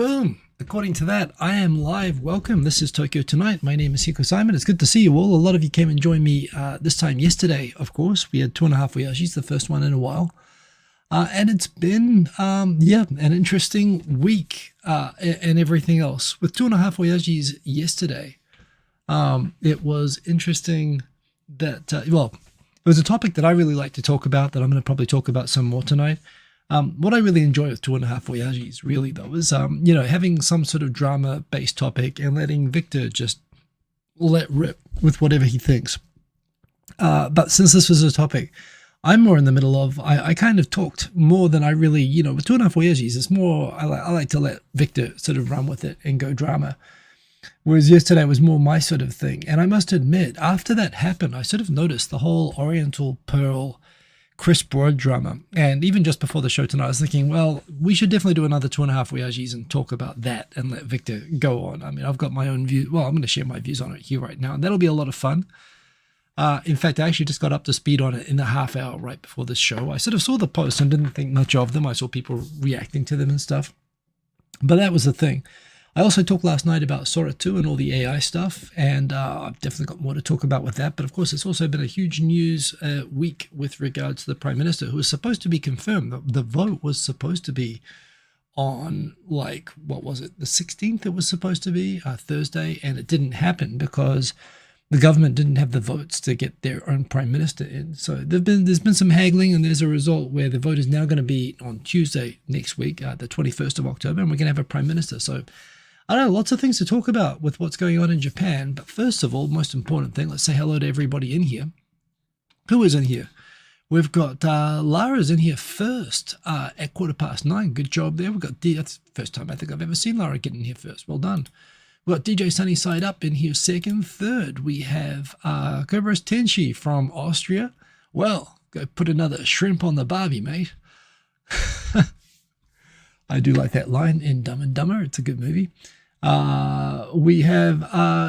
Boom! According to that, I am live. Welcome. This is Tokyo Tonight. My name is Hiko Simon. It's good to see you all. A lot of you came and joined me this time yesterday, of course. We had 2.5 Oyashis, the first one in a while. And it's been, an interesting week and everything else. With 2.5 Oyashis yesterday, it was interesting that, it was a topic that I really like to talk about that I'm going to probably talk about some more tonight. What I really enjoy with 2.5 Oyashis really though is, having some sort of drama based topic and letting Victor just let rip with whatever he thinks. But since this was a topic I'm more in the middle of, I kind of talked more than I really, with 2.5 Oyashis, it's more, I like to let Victor sort of run with it and go drama. Whereas yesterday was more my sort of thing. And I must admit, after that happened, I sort of noticed the whole Oriental Pearl Chris Broad drama. And even just before the show tonight, I was thinking, well, we should definitely do another 2.5 Oyashis and talk about that and let Victor go on. I mean, I've got my own view. Well, I'm going to share my views on it here right now. And that'll be a lot of fun. In fact, I actually just got up to speed on it in the half hour right before this show. I sort of saw the posts and didn't think much of them. I saw people reacting to them and stuff. But that was the thing. I also talked last night about Sora2 and all the AI stuff, and I've definitely got more to talk about with that. But of course, it's also been a huge news week with regards to the Prime Minister, who was supposed to be confirmed. The vote was supposed to be on, the 16th it was supposed to be, Thursday, and it didn't happen because the government didn't have the votes to get their own Prime Minister in. So there's been some haggling, and there's a result where the vote is now going to be on Tuesday next week, the 21st of October, and we're going to have a Prime Minister. So I don't know, lots of things to talk about with what's going on in Japan. But first of all, most important thing, let's say hello to everybody in here. Who is in here? We've got Lara's in here first at 9:15. Good job there. We've got that's the first time I think I've ever seen Lara get in here first. Well done. We've got DJ Sunny Side Up in here second. Third, we have Cobras Tenshi from Austria. Well, go put another shrimp on the barbie, mate. I do like that line in Dumb and Dumber. It's a good movie. We have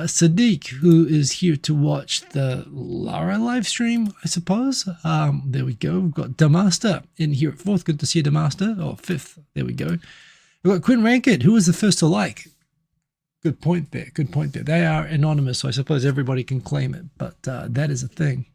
Sadiq, who is here to watch the Lara live stream, I suppose. There we go. We've got Damaster in here at 4th. Good to see you, Damaster. Or 5th. There we go. We've got Quinn Rankett, who was the first to like. Good point there. Good point there. They are anonymous, so I suppose everybody can claim it. But that is a thing.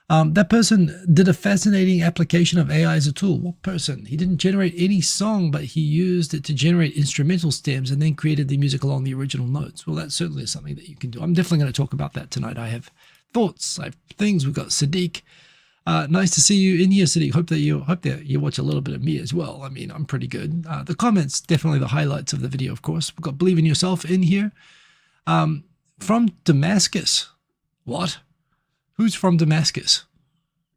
That person did a fascinating application of AI as a tool. What person? He didn't generate any song, but he used it to generate instrumental stems and then created the music along the original notes. Well, that certainly is something that you can do. I'm definitely going to talk about that tonight. I have thoughts. I have things. We've got Sadiq. Nice to see you in here, Sadiq. Hope that you watch a little bit of me as well. I mean, I'm pretty good. The comments, definitely the highlights of the video, of course. We've got Believe in Yourself in here. From Damascus. What? Who's from Damascus?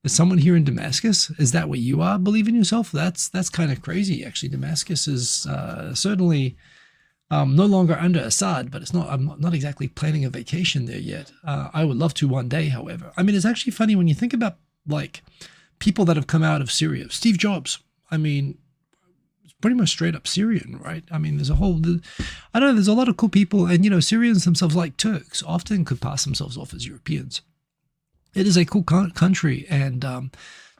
Is someone here in Damascus? Is that where you are? Believe in yourself? That's kind of crazy, actually. Damascus is certainly no longer under Assad, but I'm not exactly planning a vacation there yet. I would love to one day, however. I mean, it's actually funny when you think about people that have come out of Syria. Steve Jobs, I mean, it's pretty much straight up Syrian, right? I mean, there's a lot of cool people, and Syrians themselves, like Turks, often could pass themselves off as Europeans. It is a cool country and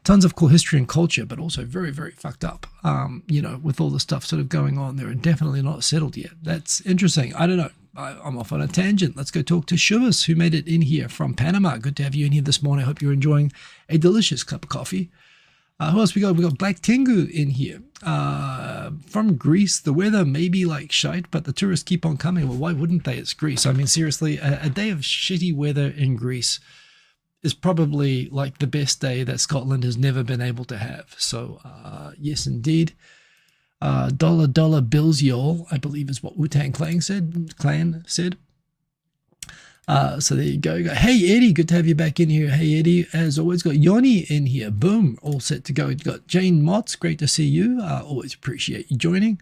tons of cool history and culture, but also very, very fucked up, with all the stuff sort of going on there and definitely not settled yet. That's interesting. I don't know. I'm off on a tangent. Let's go talk to Shuvas, who made it in here from Panama. Good to have you in here this morning. I hope you're enjoying a delicious cup of coffee. Who else we got? We got Black Tengu in here from Greece. The weather may be like shite, but the tourists keep on coming. Well, why wouldn't they? It's Greece. I mean, seriously, a day of shitty weather in Greece is probably like the best day that Scotland has never been able to have. So, yes, indeed. Dollar bills, y'all, I believe is what Wu-Tang Clan said. So there you go. Hey, Eddie, good to have you back in here. Hey, Eddie, as always, got Yoni in here. Boom, all set to go. We've got Jane Motts, great to see you. Always appreciate you joining.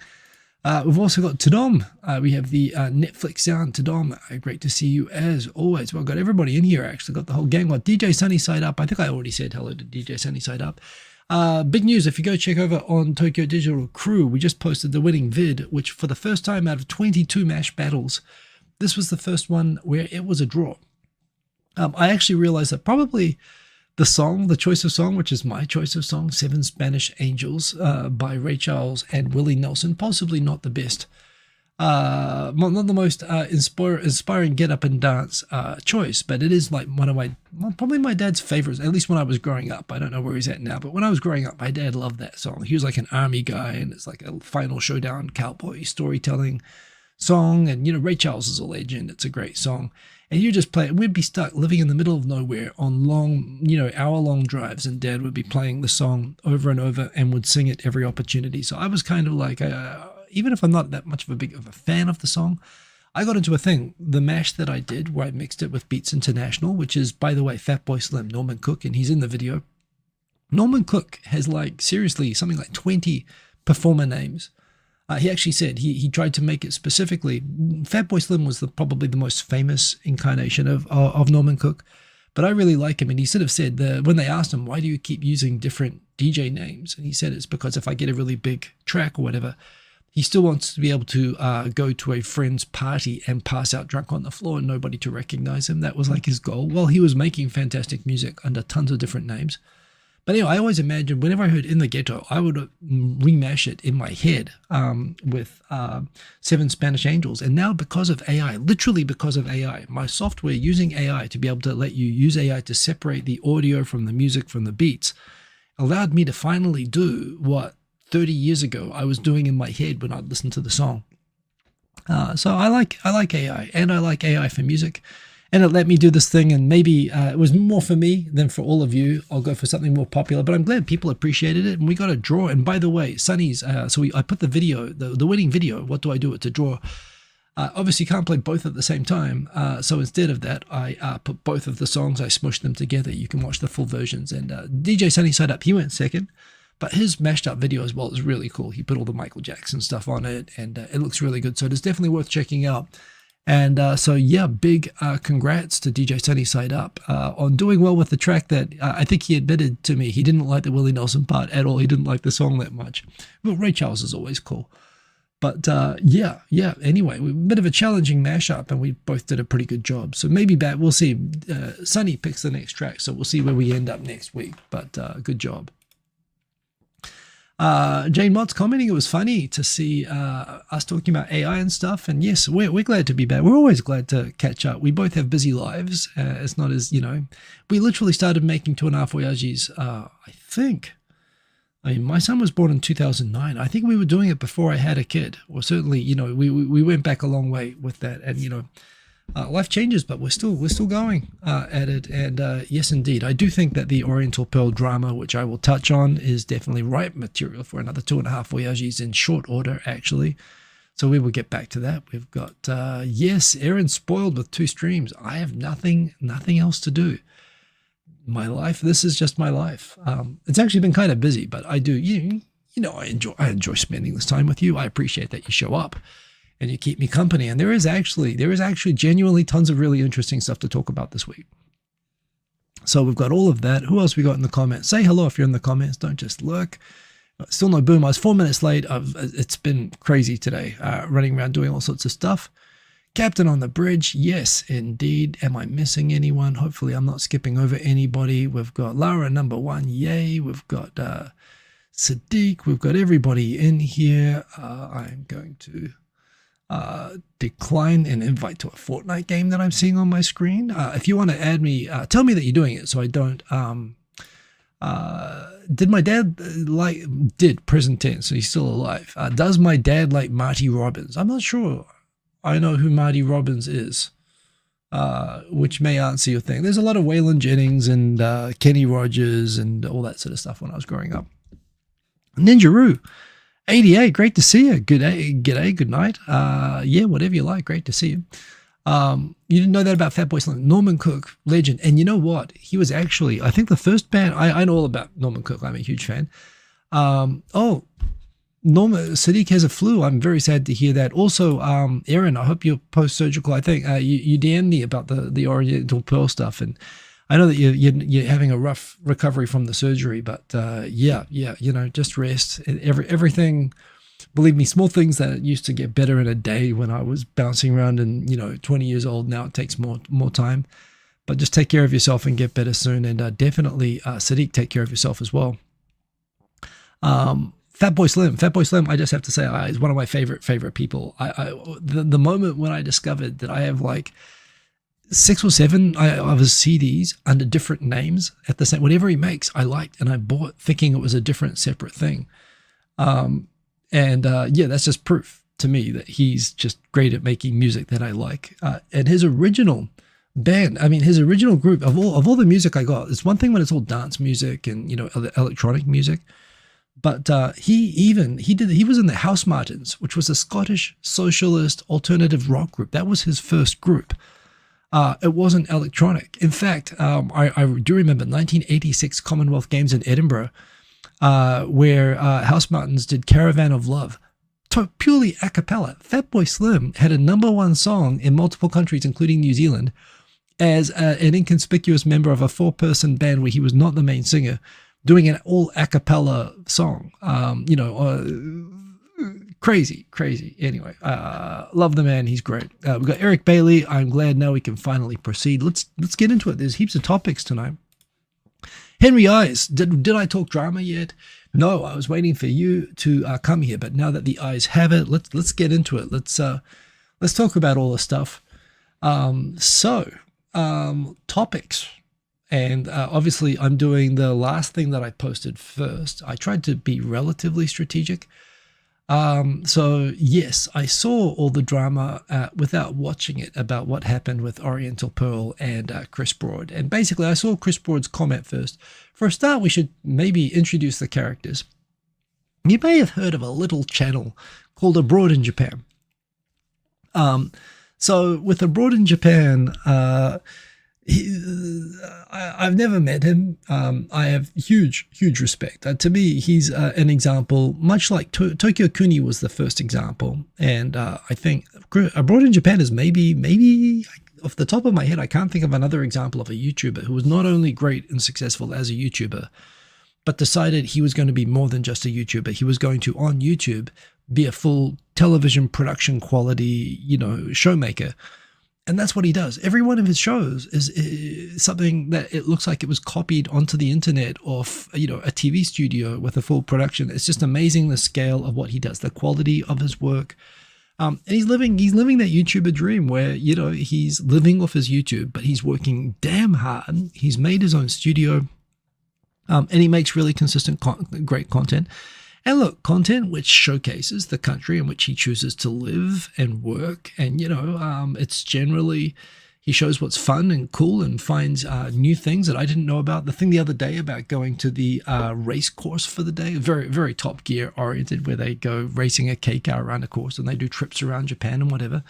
We've also got Tadom. We have the Netflix sound. Tadom, great to see you as always. Well, I've got everybody in here, actually. Got the whole gang. Got DJ Sunny Side Up. I think I already said hello to DJ Sunny Side Up. Big news, if you go check over on Tokyo Digital Crew, we just posted the winning vid, which for the first time out of 22 MASH battles, this was the first one where it was a draw. I actually realized that probably the choice of song, which is my choice of song, Seven Spanish Angels by Ray Charles and Willie Nelson. Possibly not the best, not the most inspiring get up and dance choice, but it is like one of probably my dad's favorites, at least when I was growing up. I don't know where he's at now, but when I was growing up, my dad loved that song. He was like an army guy, and it's like a final showdown cowboy storytelling song. And Ray Charles is a legend. It's a great song. And you just play it. We'd be stuck living in the middle of nowhere on long, hour-long drives, and Dad would be playing the song over and over and would sing it every opportunity. So I was kind of like, even if I'm not that much of a fan of the song, I got into a thing, the mash that I did, where I mixed it with Beats International, which is, by the way, Fatboy Slim, Norman Cook, and he's in the video. Norman Cook has seriously, something like 20 performer names. He actually said he tried to make it specifically. Fatboy Slim was probably the most famous incarnation of Norman Cook, but I really like him. And he sort of said when they asked him, why do you keep using different DJ names? And he said, it's because if I get a really big track or whatever, he still wants to be able to go to a friend's party and pass out drunk on the floor and nobody to recognize him. That was like his goal. Well, he was making fantastic music under tons of different names. But anyway, I always imagined whenever I heard In the Ghetto, I would remash it in my head with Seven Spanish Angels. And now because of AI, literally because of AI, my software using AI to be able to let you use AI to separate the audio from the music from the beats allowed me to finally do what 30 years ago I was doing in my head when I'd listen to the song. So I like AI, and I like AI for music. And it let me do this thing, and maybe it was more for me than for all of you. I'll go for something more popular, but I'm glad people appreciated it, and we got a draw. And by the way, Sonny's, I put the video, the winning video, what do I do? It's a draw. Obviously, can't play both at the same time, so instead of that, I put both of the songs, I smushed them together. You can watch the full versions. And DJ Sunny Side Up, he went second, but his mashed up video as well is really cool. He put all the Michael Jackson stuff on it, and it looks really good. So it is definitely worth checking out. And so, yeah, big congrats to DJ Sunny Side Up on doing well with the track that I think he admitted to me. He didn't like the Willie Nelson part at all. He didn't like the song that much. Well, Ray Charles is always cool. But yeah. Anyway, a bit of a challenging mashup, and we both did a pretty good job. So maybe we'll see. Sunny picks the next track, so we'll see where we end up next week. But good job. Jane Mott's commenting, it was funny to see us talking about AI and stuff. And yes, we're glad to be back. We're always glad to catch up. We both have busy lives. It's not as, we literally started making 2.5 Voyages, I think. I mean, my son was born in 2009. I think we were doing it before I had a kid. Or certainly, we went back a long way with that. And, life changes, but we're still going at it. And yes, indeed, I do think that the Oriental Pearl drama, which I will touch on, is definitely ripe material for another 2.5 Voyages in short order, actually. So we will get back to that. We've got, yes, Aaron spoiled with 2 streams. I have nothing else to do. My life, this is just my life. It's actually been kind of busy, but I do, I enjoy spending this time with you. I appreciate that you show up and you keep me company. And there is actually genuinely tons of really interesting stuff to talk about this week. So we've got all of that. Who else we got in the comments? Say hello if you're in the comments. Don't just lurk. Still no boom. I was 4 minutes late. It's been crazy today, running around doing all sorts of stuff. Captain on the bridge. Yes, indeed. Am I missing anyone? Hopefully I'm not skipping over anybody. We've got Lara number 1. Yay. We've got Sadiq. We've got everybody in here. I'm going to decline an invite to a Fortnite game that I'm seeing on my screen. If you want to add me, tell me that you're doing it so I don't. Did my dad did present tense, so he's still alive. Does my dad like Marty Robbins? I'm not sure. I know who Marty Robbins is, which may answer your thing. There's a lot of Waylon Jennings and Kenny Rogers and all that sort of stuff when I was growing up. Ninjaroo. 88, great to see you. Good day, good night. Yeah, whatever you like, great to see you. You didn't know that about Fatboy Slim. Norman Cook, legend. And you know what? He was actually, I think the first band, I know all about Norman Cook. I'm a huge fan. Sadiq has a flu. I'm very sad to hear that. Also, Aaron, I hope you're post-surgical. I think you DM'd me about the Oriental Pearl stuff, and I know that you're having a rough recovery from the surgery, but yeah, just rest. Everything, believe me, small things that used to get better in a day when I was bouncing around and 20 years old. Now it takes more time. But just take care of yourself and get better soon. And definitely, Sadiq, take care of yourself as well. Fatboy Slim, I just have to say, is one of my favorite people. The moment when I discovered that I have like 6 or 7 of his CDs under different names at the same, whatever he makes, I liked, and I bought thinking it was a different, separate thing. Yeah, that's just proof to me that he's just great at making music that I like. And his original band, I mean, his original group of all the music I got, it's one thing when it's all dance music and electronic music. But he was in the House Martins, which was a Scottish socialist alternative rock group. That was his first group. It wasn't electronic. In fact, I do remember 1986 Commonwealth Games in Edinburgh, where House Martins did Caravan of Love, purely a cappella. Fatboy Slim had a #1 song in multiple countries, including New Zealand, as an inconspicuous member of a 4-person band where he was not the main singer, doing an all a cappella song. Crazy. Anyway, love the man. He's great. We've got Eric Bailey. I'm glad now we can finally proceed. Let's get into it. There's heaps of topics tonight. Henry Eyes. Did I talk drama yet? No, I was waiting for you to come here. But now that the eyes have it, let's get into it. Let's talk about all the stuff. Topics. And obviously, I'm doing the last thing that I posted first. I tried to be relatively strategic. Yes, I saw all the drama without watching it about what happened with Oriental Pearl and Chris Broad. And basically, I saw Chris Broad's comment first. For a start, we should maybe introduce the characters. You may have heard of a little channel called Abroad in Japan. So with Abroad in Japan, I've never met him. I have huge respect. To me, he's an example, much like Tokyo Kuni was the first example. And I think Abroad in Japan is maybe off the top of my head, I can't think of another example of a YouTuber who was not only great and successful as a YouTuber, but decided he was going to be more than just a YouTuber. He was going to, on YouTube, be a full television production quality, showmaker. And that's what he does. Every one of his shows is something that it looks like it was copied onto the internet off, a TV studio with a full production. It's just amazing the scale of what he does, the quality of his work. And he's living that YouTuber dream where, he's living off his YouTube, but he's working damn hard. He's made his own studio, and he makes really consistent, great content. And look, content which showcases the country in which he chooses to live and work. And, it's generally, he shows what's fun and cool and finds new things that I didn't know about. The thing the other day about going to the race course for the day, very, very Top Gear oriented, where they go racing a K car around a course and they do trips around Japan and whatever.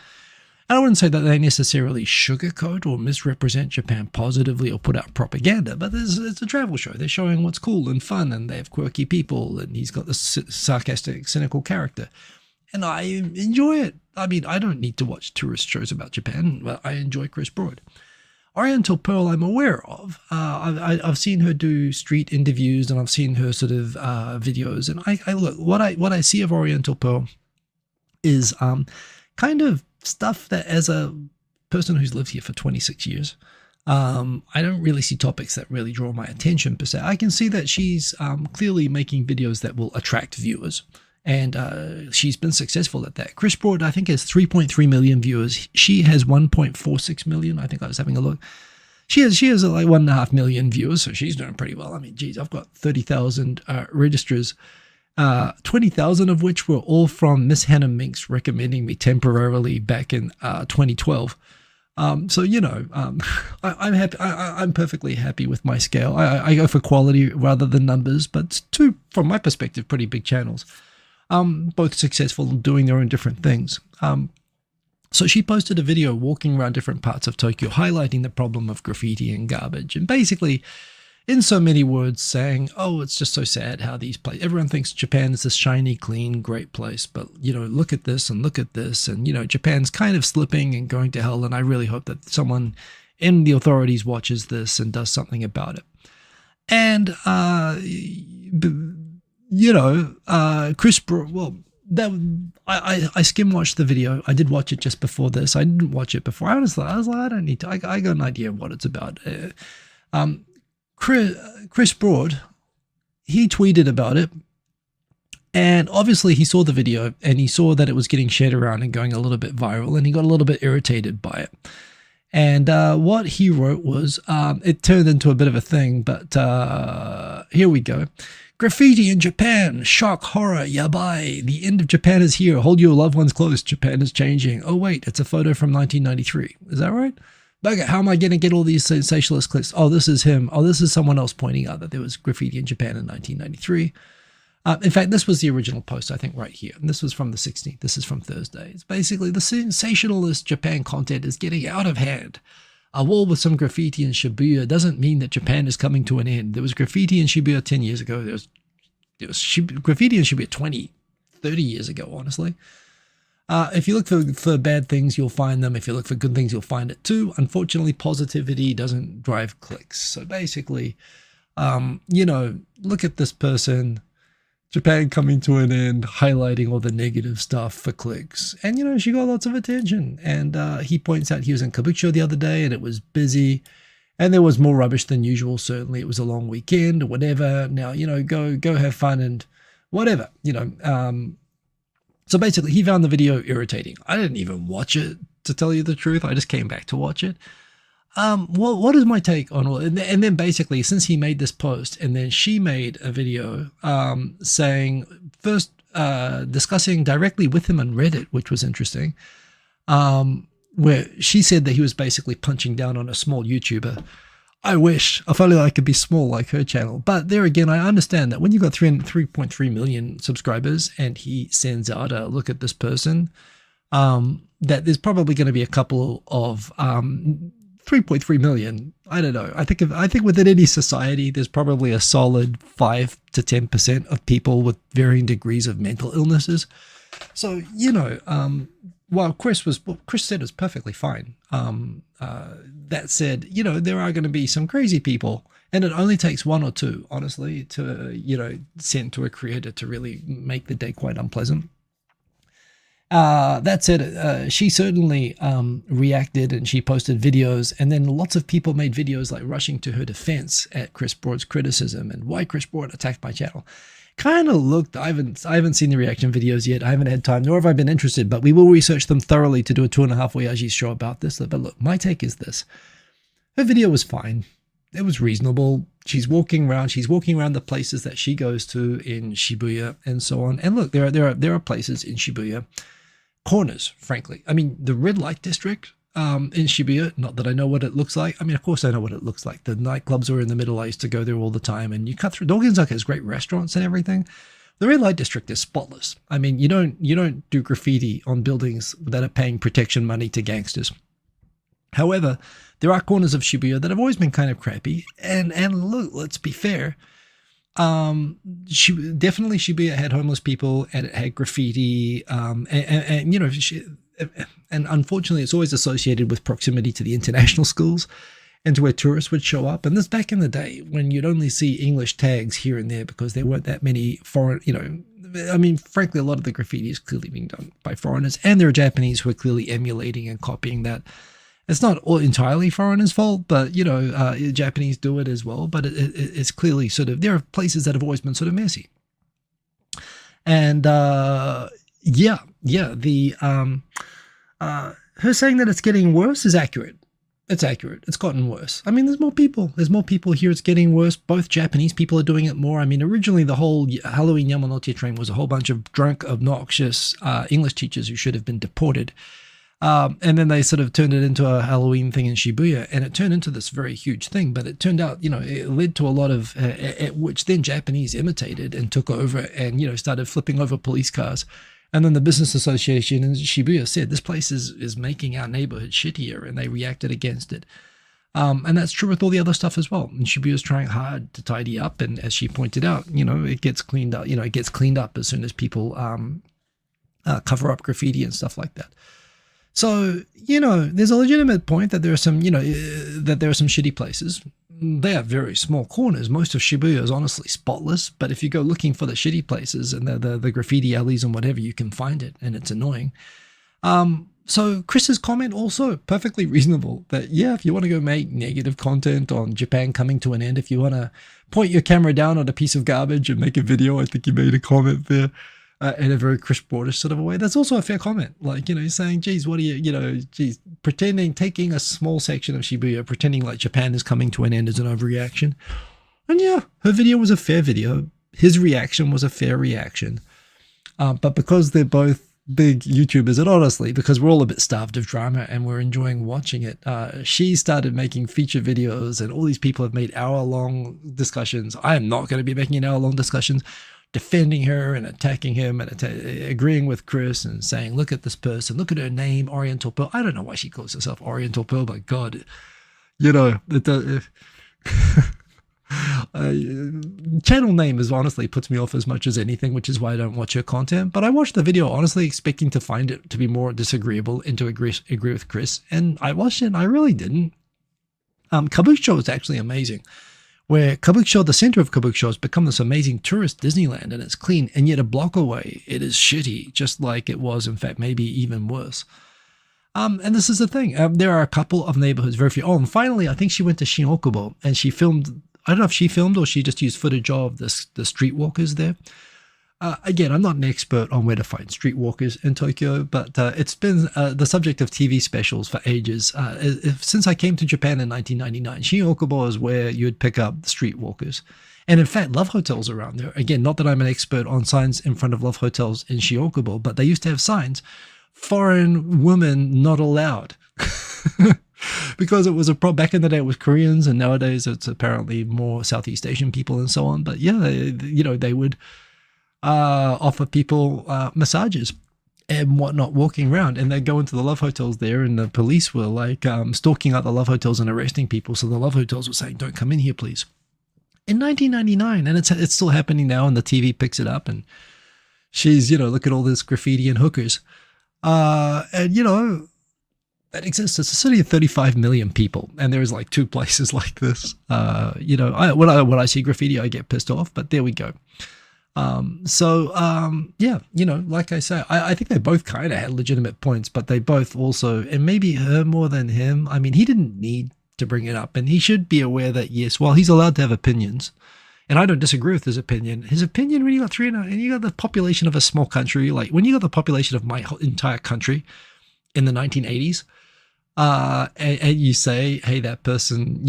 And I wouldn't say that they necessarily sugarcoat or misrepresent Japan positively or put out propaganda, but it's a travel show. They're showing what's cool and fun, and they have quirky people, and he's got this sarcastic, cynical character. And I enjoy it. I mean, I don't need to watch tourist shows about Japan, but I enjoy Chris Broad. Oriental Pearl I'm aware of. I've seen her do street interviews, and I've seen her sort of videos. And I look, what I see of Oriental Pearl is kind of stuff that, as a person who's lived here for 26 years, I don't really see topics that really draw my attention per se. I can see that she's clearly making videos that will attract viewers, and she's been successful at that. Chris Broad, I think, has 3.3 million viewers. She has 1.46 million. I think I was having a look. She has like 1.5 million viewers, so she's doing pretty well. I mean, geez, I've got 30,000 registrars. 20,000 of which were all from Miss Hannah Minks recommending me temporarily back in 2012. I'm happy. I'm perfectly happy with my scale. I go for quality rather than numbers, but two, from my perspective, pretty big channels. Both successful and doing their own different things. So she posted a video walking around different parts of Tokyo, highlighting the problem of graffiti and garbage, and basically, in so many words, saying, oh, it's just so sad how these places, everyone thinks Japan is this shiny, clean, great place, but, look at this, and, Japan's kind of slipping and going to hell, and I really hope that someone in the authorities watches this and does something about it. And, Chris Broad, well, that I skim watched the video. I did watch it just before this. I didn't watch it before. I was like, I don't need to. I got an idea of what it's about. Chris Broad, he tweeted about it, and obviously he saw the video and he saw that it was getting shared around and going a little bit viral, and he got a little bit irritated by it. And what he wrote was, it turned into a bit of a thing, but here we go. Graffiti in Japan, shock, horror, yabai. The end of Japan is here. Hold your loved ones close. Japan is changing. Oh wait, it's a photo from 1993. Is that right? Bugger, how am I going to get all these sensationalist clips? Oh, this is him. Oh, this is someone else pointing out that there was graffiti in Japan in 1993. In fact, this was the original post, I think, right here. And this was from the 16th. This is from Thursday. It's basically the sensationalist Japan content is getting out of hand. A wall with some graffiti in Shibuya doesn't mean that Japan is coming to an end. There was graffiti in Shibuya 10 years ago. There was graffiti in Shibuya 20, 30 years ago, honestly. If you look for bad things, you'll find them. If you look for good things, you'll find it too. Unfortunately, positivity doesn't drive clicks. So basically, look at this person. Japan coming to an end, highlighting all the negative stuff for clicks. And, she got lots of attention. And he points out he was in Kabukicho the other day and it was busy. And there was more rubbish than usual. Certainly it was a long weekend or whatever. Now, go have fun and whatever, So basically he found the video irritating. I didn't even watch it, to tell you the truth. I just came back to watch it. What is my take on all? And then basically, since he made this post, and then she made a video saying first discussing directly with him on Reddit, which was interesting, where she said that he was basically punching down on a small YouTuber. I wish, if only I could be small like her channel. But there again, I understand that when you've got 3.3 million subscribers, and he sends out a look at this person, that there's probably going to be a couple of 3.3 million. I don't know. I think within any society, there's probably a solid 5 to 10% of people with varying degrees of mental illnesses. So, while Chris said is perfectly fine. That said, there are going to be some crazy people, and it only takes one or two, honestly, to, send to a creator to really make the day quite unpleasant. That said, she certainly reacted, and she posted videos, and then lots of people made videos like rushing to her defense at Chris Broad's criticism and why Chris Broad attacked my channel. Kind of looked, I haven't seen the reaction videos yet. I haven't had time, nor have I been interested, but we will research them thoroughly to do a 2.5 Voyages show about this. But look, my take is this. Her video was fine. It was reasonable. She's walking around the places that she goes to in Shibuya and so on. And look, there are places in Shibuya, corners, frankly. I mean, the red light district in Shibuya, not that I know what it looks like. I mean, of course I know what it looks like. The nightclubs are in the middle. I used to go there all the time, and you cut through. Dogenzaka has great restaurants and everything. The red light district is spotless. I mean, you don't do graffiti on buildings that are paying protection money to gangsters. However, there are corners of Shibuya that have always been kind of crappy. And look, let's be fair. Definitely Shibuya had homeless people, and it had graffiti, and unfortunately it's always associated with proximity to the international schools and to where tourists would show up. And this back in the day when you'd only see English tags here and there because there weren't that many foreign, I mean, frankly, a lot of the graffiti is clearly being done by foreigners, and there are Japanese who are clearly emulating and copying that. It's not all entirely foreigners' fault, but, Japanese do it as well. But it's clearly there are places that have always been sort of messy. And, her saying that it's getting worse is accurate. It's accurate. It's gotten worse. I mean, there's more people. There's more people here. It's getting worse. Both Japanese people are doing it more. I mean, originally the whole Halloween Yamanote train was a whole bunch of drunk, obnoxious English teachers who should have been deported. And then they sort of turned it into a Halloween thing in Shibuya, and it turned into this very huge thing. But it turned out, it led to a lot of, which then Japanese imitated and took over and, started flipping over police cars. And then the business association in Shibuya said, this place is making our neighborhood shittier, and they reacted against it. And that's true with all the other stuff as well. And Shibuya's trying hard to tidy up. And as she pointed out, it gets cleaned up, it gets cleaned up as soon as people cover up graffiti and stuff like that. So, there's a legitimate point that there are some, that there are some shitty places. they are very small corners. Most of Shibuya is honestly spotless, but if you go looking for the shitty places and the graffiti alleys and whatever, you can find it, and it's annoying. So Chris's comment also perfectly reasonable that, yeah, if you want to go make negative content on Japan coming to an end, if you want to point your camera down on a piece of garbage and make a video, I think you made a comment there in a very Chris Broadish sort of a way. That's also a fair comment. Like, you know, saying, geez, what are you, geez, taking a small section of Shibuya, pretending like Japan is coming to an end is an overreaction. And yeah, her video was a fair video. His reaction was a fair reaction. But because they're both big YouTubers, and honestly, because we're all a bit starved of drama and we're enjoying watching it, she started making feature videos, and all these people have made hour-long discussions. I am not going to be making hour-long discussions defending her and attacking him and agreeing with Chris and saying, look at this person, look at her name, Oriental Pearl. I don't know why she calls herself Oriental Pearl, but God, you know, channel name is honestly puts me off as much as anything, which is why I don't watch her content. But I watched the video honestly expecting to find it to be more disagreeable and to agree with Chris, and I watched it and I really didn't. Kabukicho is actually amazing, where Kabukicho, the center of Kabukicho, has become this amazing tourist Disneyland, and it's clean, and yet a block away it is shitty, just like it was, in fact, maybe even worse. And this is the thing, there are a couple of neighborhoods, very few. Oh, and finally, I think she went to Shin-Okubo, and she filmed, I don't know if she filmed or she just used footage of the streetwalkers there. Again, I'm not an expert on where to find streetwalkers in Tokyo, but it's been the subject of TV specials for ages. Since I came to Japan in 1999, Shin-Okubo is where you would pick up streetwalkers. And in fact, love hotels around there. Again, not that I'm an expert on signs in front of love hotels in Shin-Okubo, but they used to have signs, foreign women not allowed. Because it was a back in the day it was Koreans, and nowadays it's apparently more Southeast Asian people and so on. But yeah, they would offer people massages and whatnot walking around, and they'd go into the love hotels there, and the police were like stalking out the love hotels and arresting people. So the love hotels were saying, don't come in here, please. In 1999, and it's still happening now, and the TV picks it up, and she's, look at all this graffiti and hookers. And that exists. It's a city of 35 million people, and there is like 2 places like this. When I see graffiti, I get pissed off, but there we go. Yeah, like I say, I think they both kind of had legitimate points, but they both also, and maybe her more than him. I mean, he didn't need to bring it up, and he should be aware that, yes, while he's allowed to have opinions, and I don't disagree with his opinion when you got and you got the population of a small country, like when you got the population of my entire country in the 1980s, and you say, hey, that person,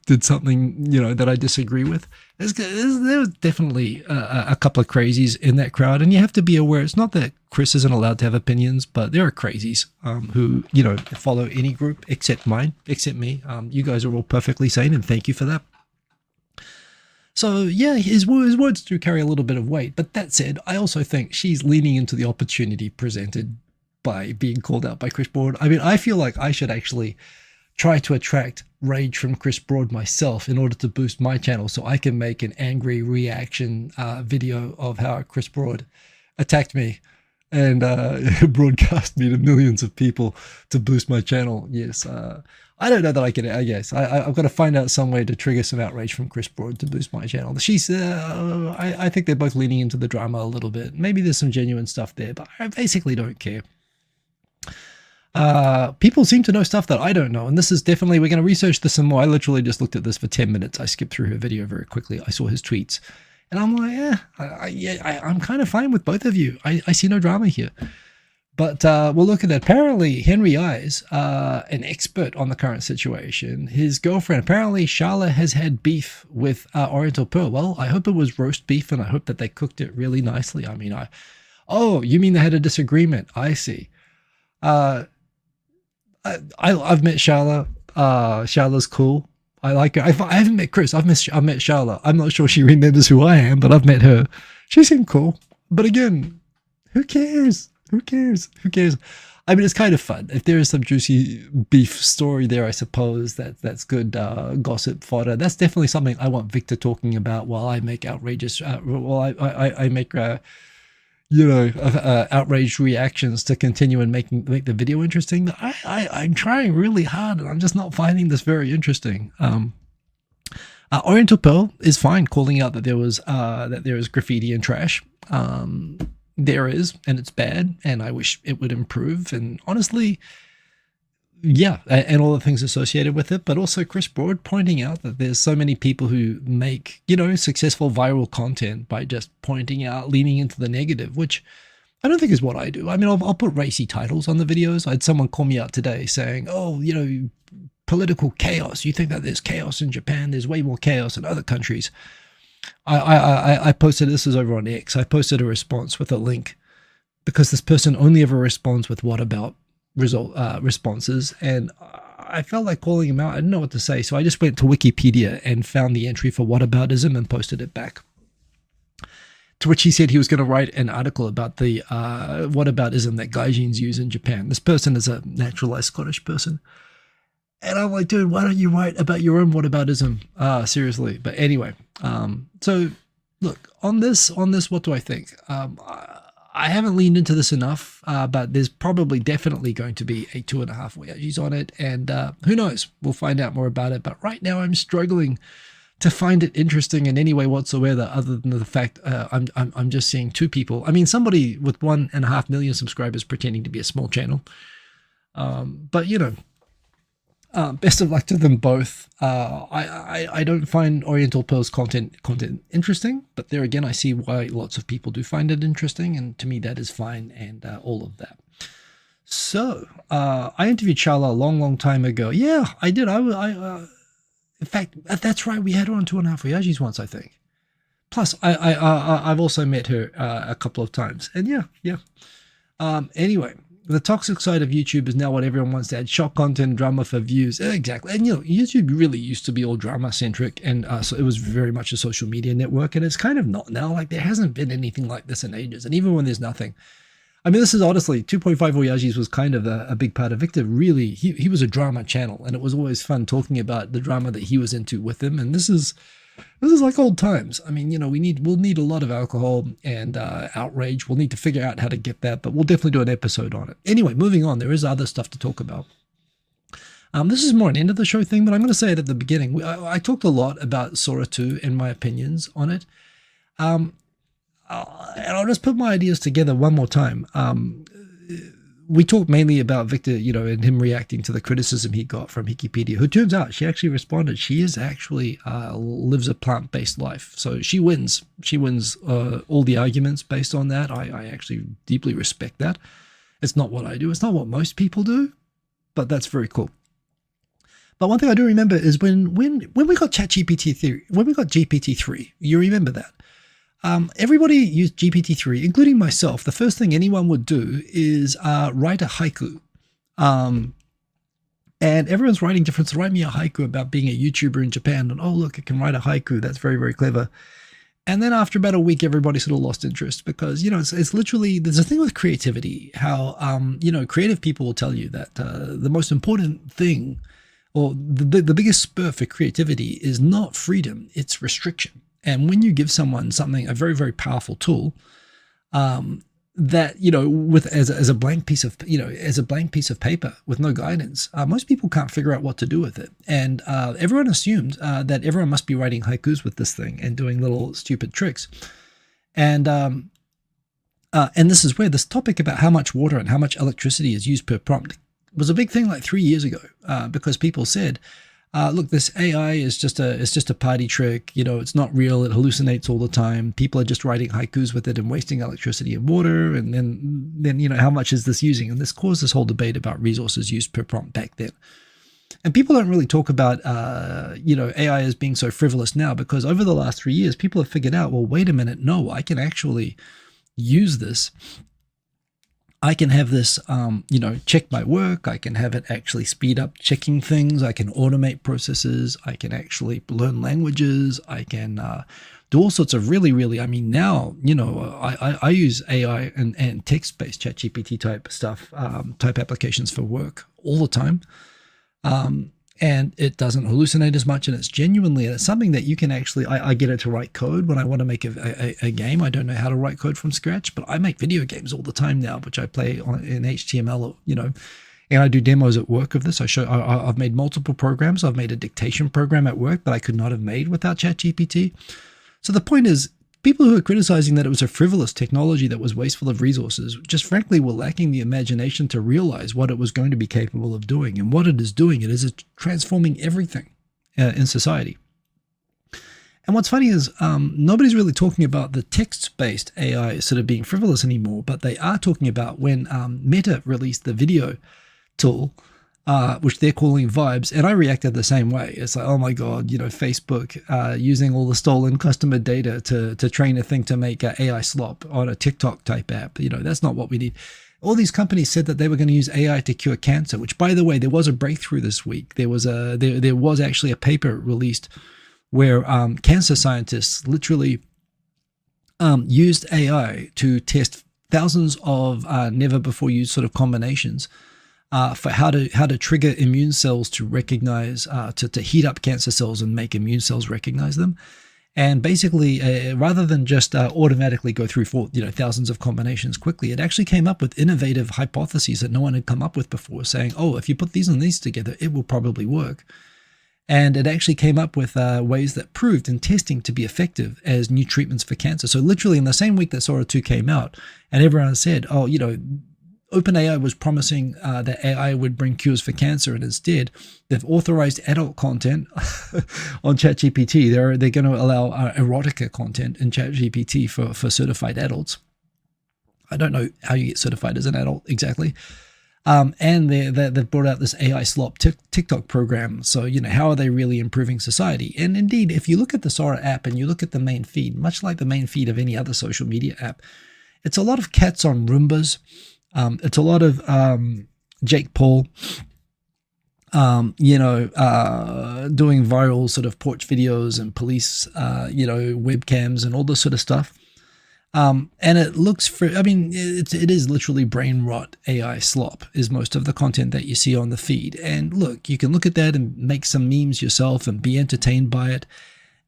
did something, that I disagree with. There was definitely a couple of crazies in that crowd, and you have to be aware. It's not that Chris isn't allowed to have opinions, but there are crazies who, follow any group except mine, except me. You guys are all perfectly sane, and thank you for that. So yeah, his words do carry a little bit of weight. But that said, I also think she's leaning into the opportunity presented by being called out by Chris Broad. I mean, I feel like I should actually try to attract rage from Chris Broad myself in order to boost my channel, so I can make an angry reaction video of how Chris Broad attacked me and broadcast me to millions of people to boost my channel. Yes, I don't know that I can. I guess I've got to find out some way to trigger some outrage from Chris Broad to boost my channel. I think they're both leaning into the drama a little bit. Maybe there's some genuine stuff there, but I basically don't care. People seem to know stuff that I don't know, and this is definitely, we're going to research this some more. I literally just looked at this for 10 minutes. I skipped through her video very quickly. I saw his tweets, and I'm like, I'm kind of fine with both of you. I see no drama here. But we'll look at it. Apparently, Henry Eyes, an expert on the current situation, his girlfriend, apparently Charla has had beef with Oriental Pearl. Well, I hope it was roast beef, and I hope that they cooked it really nicely. I mean, oh, you mean they had a disagreement? I see. I've met Charla. Charla's cool. I like her. I haven't met Chris. I've met Charla. I'm not sure she remembers who I am, but I've met her. She seemed cool. But again, who cares? Who cares? Who cares? I mean, it's kind of fun. If there is some juicy beef story there, I suppose that's good gossip fodder. That's definitely something I want Victor talking about while I make outrageous. While I make outraged reactions to continue and make the video interesting. I'm trying really hard, and I'm just not finding this very interesting. Oriental Pearl is fine calling out that there is graffiti and trash. There is, and it's bad, and I wish it would improve. And honestly, yeah, and all the things associated with it, but also Chris Broad pointing out that there's so many people who make, successful viral content by just pointing out, leaning into the negative, which I don't think is what I do. I mean, I'll put racy titles on the videos. I had someone call me out today saying, oh, political chaos. You think that there's chaos in Japan? There's way more chaos in other countries. I posted, this is over on X, I posted a response with a link because this person only ever responds with what about responses, and I felt like calling him out. I didn't know what to say, so I just went to Wikipedia and found the entry for whataboutism and posted it back. To which he said he was going to write an article about the whataboutism that gaijins use in Japan. This person is a naturalized Scottish person. And I'm like, dude, why don't you write about your own whataboutism? Seriously. But anyway, so look, on this, what do I think? I haven't leaned into this enough, but there's probably definitely going to be a 2.5 Voyages on it. And who knows? We'll find out more about it. But right now I'm struggling to find it interesting in any way whatsoever, other than the fact I'm just seeing two people. I mean, somebody with 1.5 million subscribers pretending to be a small channel. But best of luck to them both. I don't find Oriental Pearl's content interesting, but there again, I see why lots of people do find it interesting, and to me that is fine, and all of that. So I interviewed Shala a long time ago. Yeah, I did. In fact, that's right. We had her on 2.5 Voyages once, I think. Plus, I've also met her a couple of times, and yeah. Anyway. The toxic side of YouTube is now what everyone wants to add: shock content, drama for views. Exactly. And YouTube really used to be all drama centric, and so it was very much a social media network, and it's kind of not now. Like, there hasn't been anything like this in ages, and even when there's nothing, I mean, this is honestly 2.5 Voyages was kind of a big part of Victor. Really, he was a drama channel, and it was always fun talking about the drama that he was into with him. And this is like old times. I mean, we'll need a lot of alcohol and outrage. We'll need to figure out how to get that, but we'll definitely do an episode on it. Anyway, moving on. There is other stuff to talk about. This is more an end of the show thing, but I'm going to say it at the beginning. I talked a lot about Sora2 and my opinions on it. And I'll just put my ideas together one more time. We talked mainly about Victor, and him reacting to the criticism he got from Wikipedia, who turns out she actually responded. She is actually lives a plant-based life. So she wins. She wins all the arguments based on that. I actually deeply respect that. It's not what I do. It's not what most people do, but that's very cool. But one thing I do remember is when we got GPT-3, when we got GPT-3, you remember that? Everybody used GPT-3, including myself. The first thing anyone would do is write a haiku. And everyone's writing different. So write me a haiku about being a YouTuber in Japan. And, oh, look, I can write a haiku. That's very, very clever. And then after about a week, everybody sort of lost interest because, it's literally, there's a thing with creativity, how, creative people will tell you that the most important thing, or the biggest spur for creativity is not freedom, it's restriction. And when you give someone something, a very, very powerful tool, that, with as a blank piece of, as a blank piece of paper with no guidance, most people can't figure out what to do with it. And everyone assumed that everyone must be writing haikus with this thing and doing little stupid tricks. And this is where this topic about how much water and how much electricity is used per prompt was a big thing like 3 years ago, because people said, look, this AI is just a party trick. It's not real. It hallucinates all the time. People are just writing haikus with it and wasting electricity and water. And then how much is this using? And this caused this whole debate about resources used per prompt back then. And people don't really talk about, AI as being so frivolous now, because over the last 3 years, people have figured out, well, wait a minute. No, I can actually use this. I can have this, check my work. I can have it actually speed up checking things. I can automate processes. I can actually learn languages. I can do all sorts of really, I mean, now, I use AI and text-based ChatGPT type stuff, type applications for work all the time. and it doesn't hallucinate as much, and it's genuinely, and it's something that you can actually, I get it to write code when I want to make a game. I don't know how to write code from scratch, but I make video games all the time now, which I play in HTML, and I do demos at work of this. I've made multiple programs. I've made a dictation program at work that I could not have made without ChatGPT. So the point is, people who are criticizing that it was a frivolous technology that was wasteful of resources just frankly were lacking the imagination to realize what it was going to be capable of doing. And what it is doing, it is transforming everything in society. And what's funny is nobody's really talking about the text-based AI sort of being frivolous anymore, but they are talking about when Meta released the video tool, which they're calling Vibes, and I reacted the same way. It's like, oh my God, Facebook using all the stolen customer data to train a thing to make AI slop on a TikTok type app. That's not what we need. All these companies said that they were going to use AI to cure cancer, which, by the way, there was a breakthrough this week. There was actually a paper released where cancer scientists literally used AI to test thousands of never before used sort of combinations for how to trigger immune cells to recognize, to heat up cancer cells and make immune cells recognize them. And basically, rather than just automatically go through thousands of combinations quickly, it actually came up with innovative hypotheses that no one had come up with before, saying, oh, if you put these and these together, it will probably work. And it actually came up with ways that proved in testing to be effective as new treatments for cancer. So literally in the same week that Sora2 came out, and everyone said, oh, OpenAI was promising that AI would bring cures for cancer, and instead they've authorized adult content on ChatGPT. They're going to allow erotica content in ChatGPT for certified adults. I don't know how you get certified as an adult exactly. And they've brought out this AI slop TikTok program. So, how are they really improving society? And indeed, if you look at the Sora app and you look at the main feed, much like the main feed of any other social media app, it's a lot of cats on Roombas. It's a lot of Jake Paul, doing viral sort of porch videos and police, webcams and all this sort of stuff. And it looks it is literally brain rot AI slop is most of the content that you see on the feed. And look, you can look at that and make some memes yourself and be entertained by it.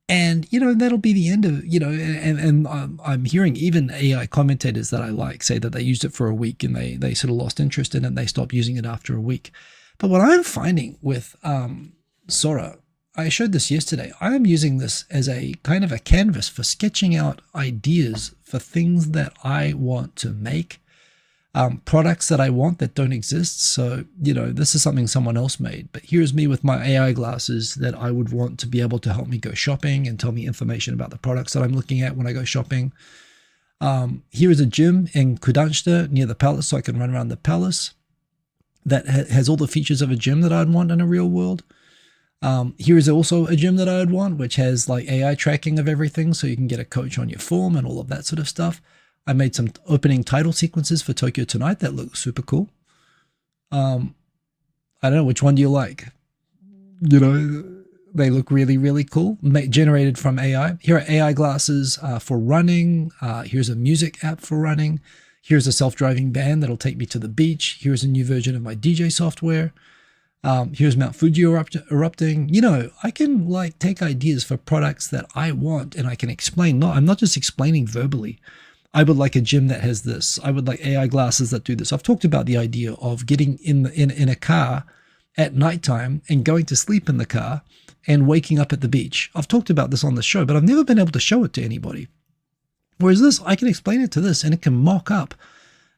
And, that'll be the end of, and I'm hearing even AI commentators that I like say that they used it for a week and they sort of lost interest in it and they stopped using it after a week. But what I'm finding with Sora, I showed this yesterday, I am using this as a kind of a canvas for sketching out ideas for things that I want to make, products that I want that don't exist. So, this is something someone else made, but here's me with my AI glasses that I would want to be able to help me go shopping and tell me information about the products that I'm looking at when I go shopping. Here is a gym in Kudansta near the palace, so I can run around the palace that has all the features of a gym that I'd want in a real world. Here is also a gym that I would want, which has like AI tracking of everything, so you can get a coach on your form and all of that sort of stuff. I made some opening title sequences for Tokyo Tonight that look super cool. I don't know, which one do you like? They look really, really cool. Generated from AI. Here are AI glasses for running. Here's a music app for running. Here's a self-driving van that'll take me to the beach. Here's a new version of my DJ software. Here's Mount Fuji erupting. I can take ideas for products that I want and I can explain. No, I'm not just explaining verbally. I would like a gym that has this. I would like AI glasses that do this. I've talked about the idea of getting in a car at nighttime and going to sleep in the car and waking up at the beach. I've talked about this on the show, but I've never been able to show it to anybody. Whereas this, I can explain it to this and it can mock up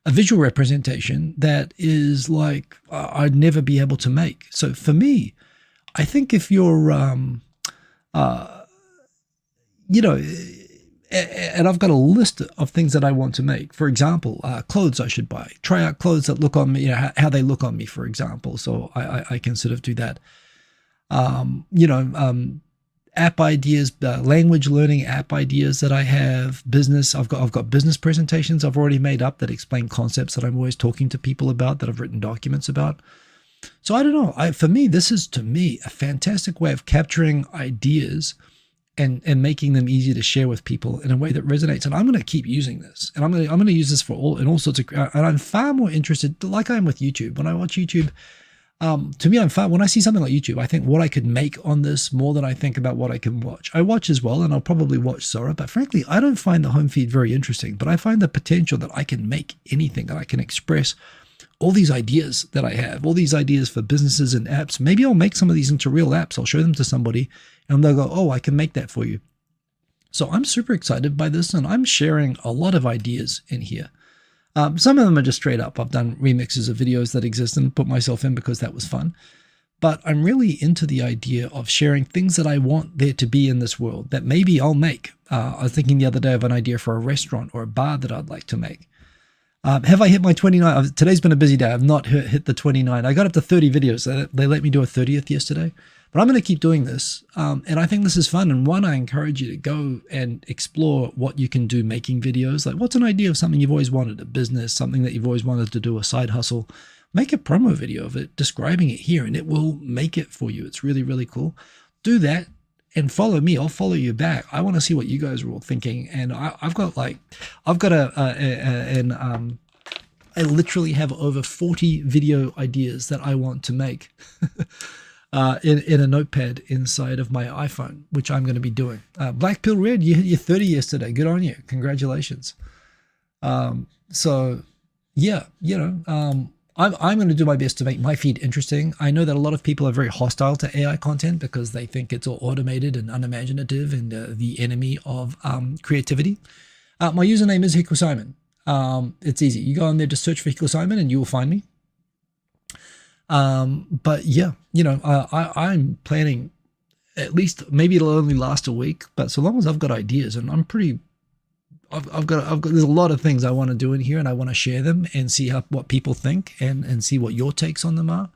a visual representation that is like I'd never be able to make. So for me, I think if you're, and I've got a list of things that I want to make. For example, clothes I should buy. Try out clothes that look on me, how they look on me, for example. So I can sort of do that. App ideas, language learning app ideas that I have. Business. I've got business presentations I've already made up that explain concepts that I'm always talking to people about, that I've written documents about. So I don't know. For me, this is to me a fantastic way of capturing ideas and making them easy to share with people in a way that resonates. And I'm going to keep using this, and I'm going to use this for all sorts of. And I'm far more interested, like I am with YouTube. When I watch YouTube, To me, when I see something like YouTube, I think what I could make on this more than I think about what I can watch. I watch as well, and I'll probably watch Sora, but frankly, I don't find the home feed very interesting, but I find the potential that I can make anything, that I can express all these ideas that I have, all these ideas for businesses and apps. Maybe I'll make some of these into real apps. I'll show them to somebody and they'll go, oh, I can make that for you. So I'm super excited by this, and I'm sharing a lot of ideas in here. Some of them are just straight up. I've done remixes of videos that exist and put myself in because that was fun. But I'm really into the idea of sharing things that I want there to be in this world that maybe I'll make. I was thinking the other day of an idea for a restaurant or a bar that I'd like to make. Have I hit my 29? Today's been a busy day. I've not hit the 29. I got up to 30 videos. They let me do a 30th yesterday. But I'm going to keep doing this. And I think this is fun. And one, I encourage you to go and explore what you can do making videos. Like, what's an idea of something you've always wanted, a business, something that you've always wanted to do, a side hustle? Make a promo video of it, describing it here, and it will make it for you. It's really, really cool. Do that and follow me. I'll follow you back. I want to see what you guys are all thinking. And I literally have over 40 video ideas that I want to make. In a notepad inside of my iPhone, which I'm going to be doing. Black Pill Red, you hit your 30 yesterday. Good on you. Congratulations. So yeah, I'm going to do my best to make my feed interesting. I know that a lot of people are very hostile to AI content because they think it's all automated and unimaginative and the enemy of creativity. My username is Hiko Simon. It's easy. You go on there, just search for Hiko Simon and you will find me. But yeah, I'm planning at least, maybe it'll only last a week, but so long as I've got ideas, and I've got, there's a lot of things I want to do in here, and I want to share them and see what people think and see what your takes on them are.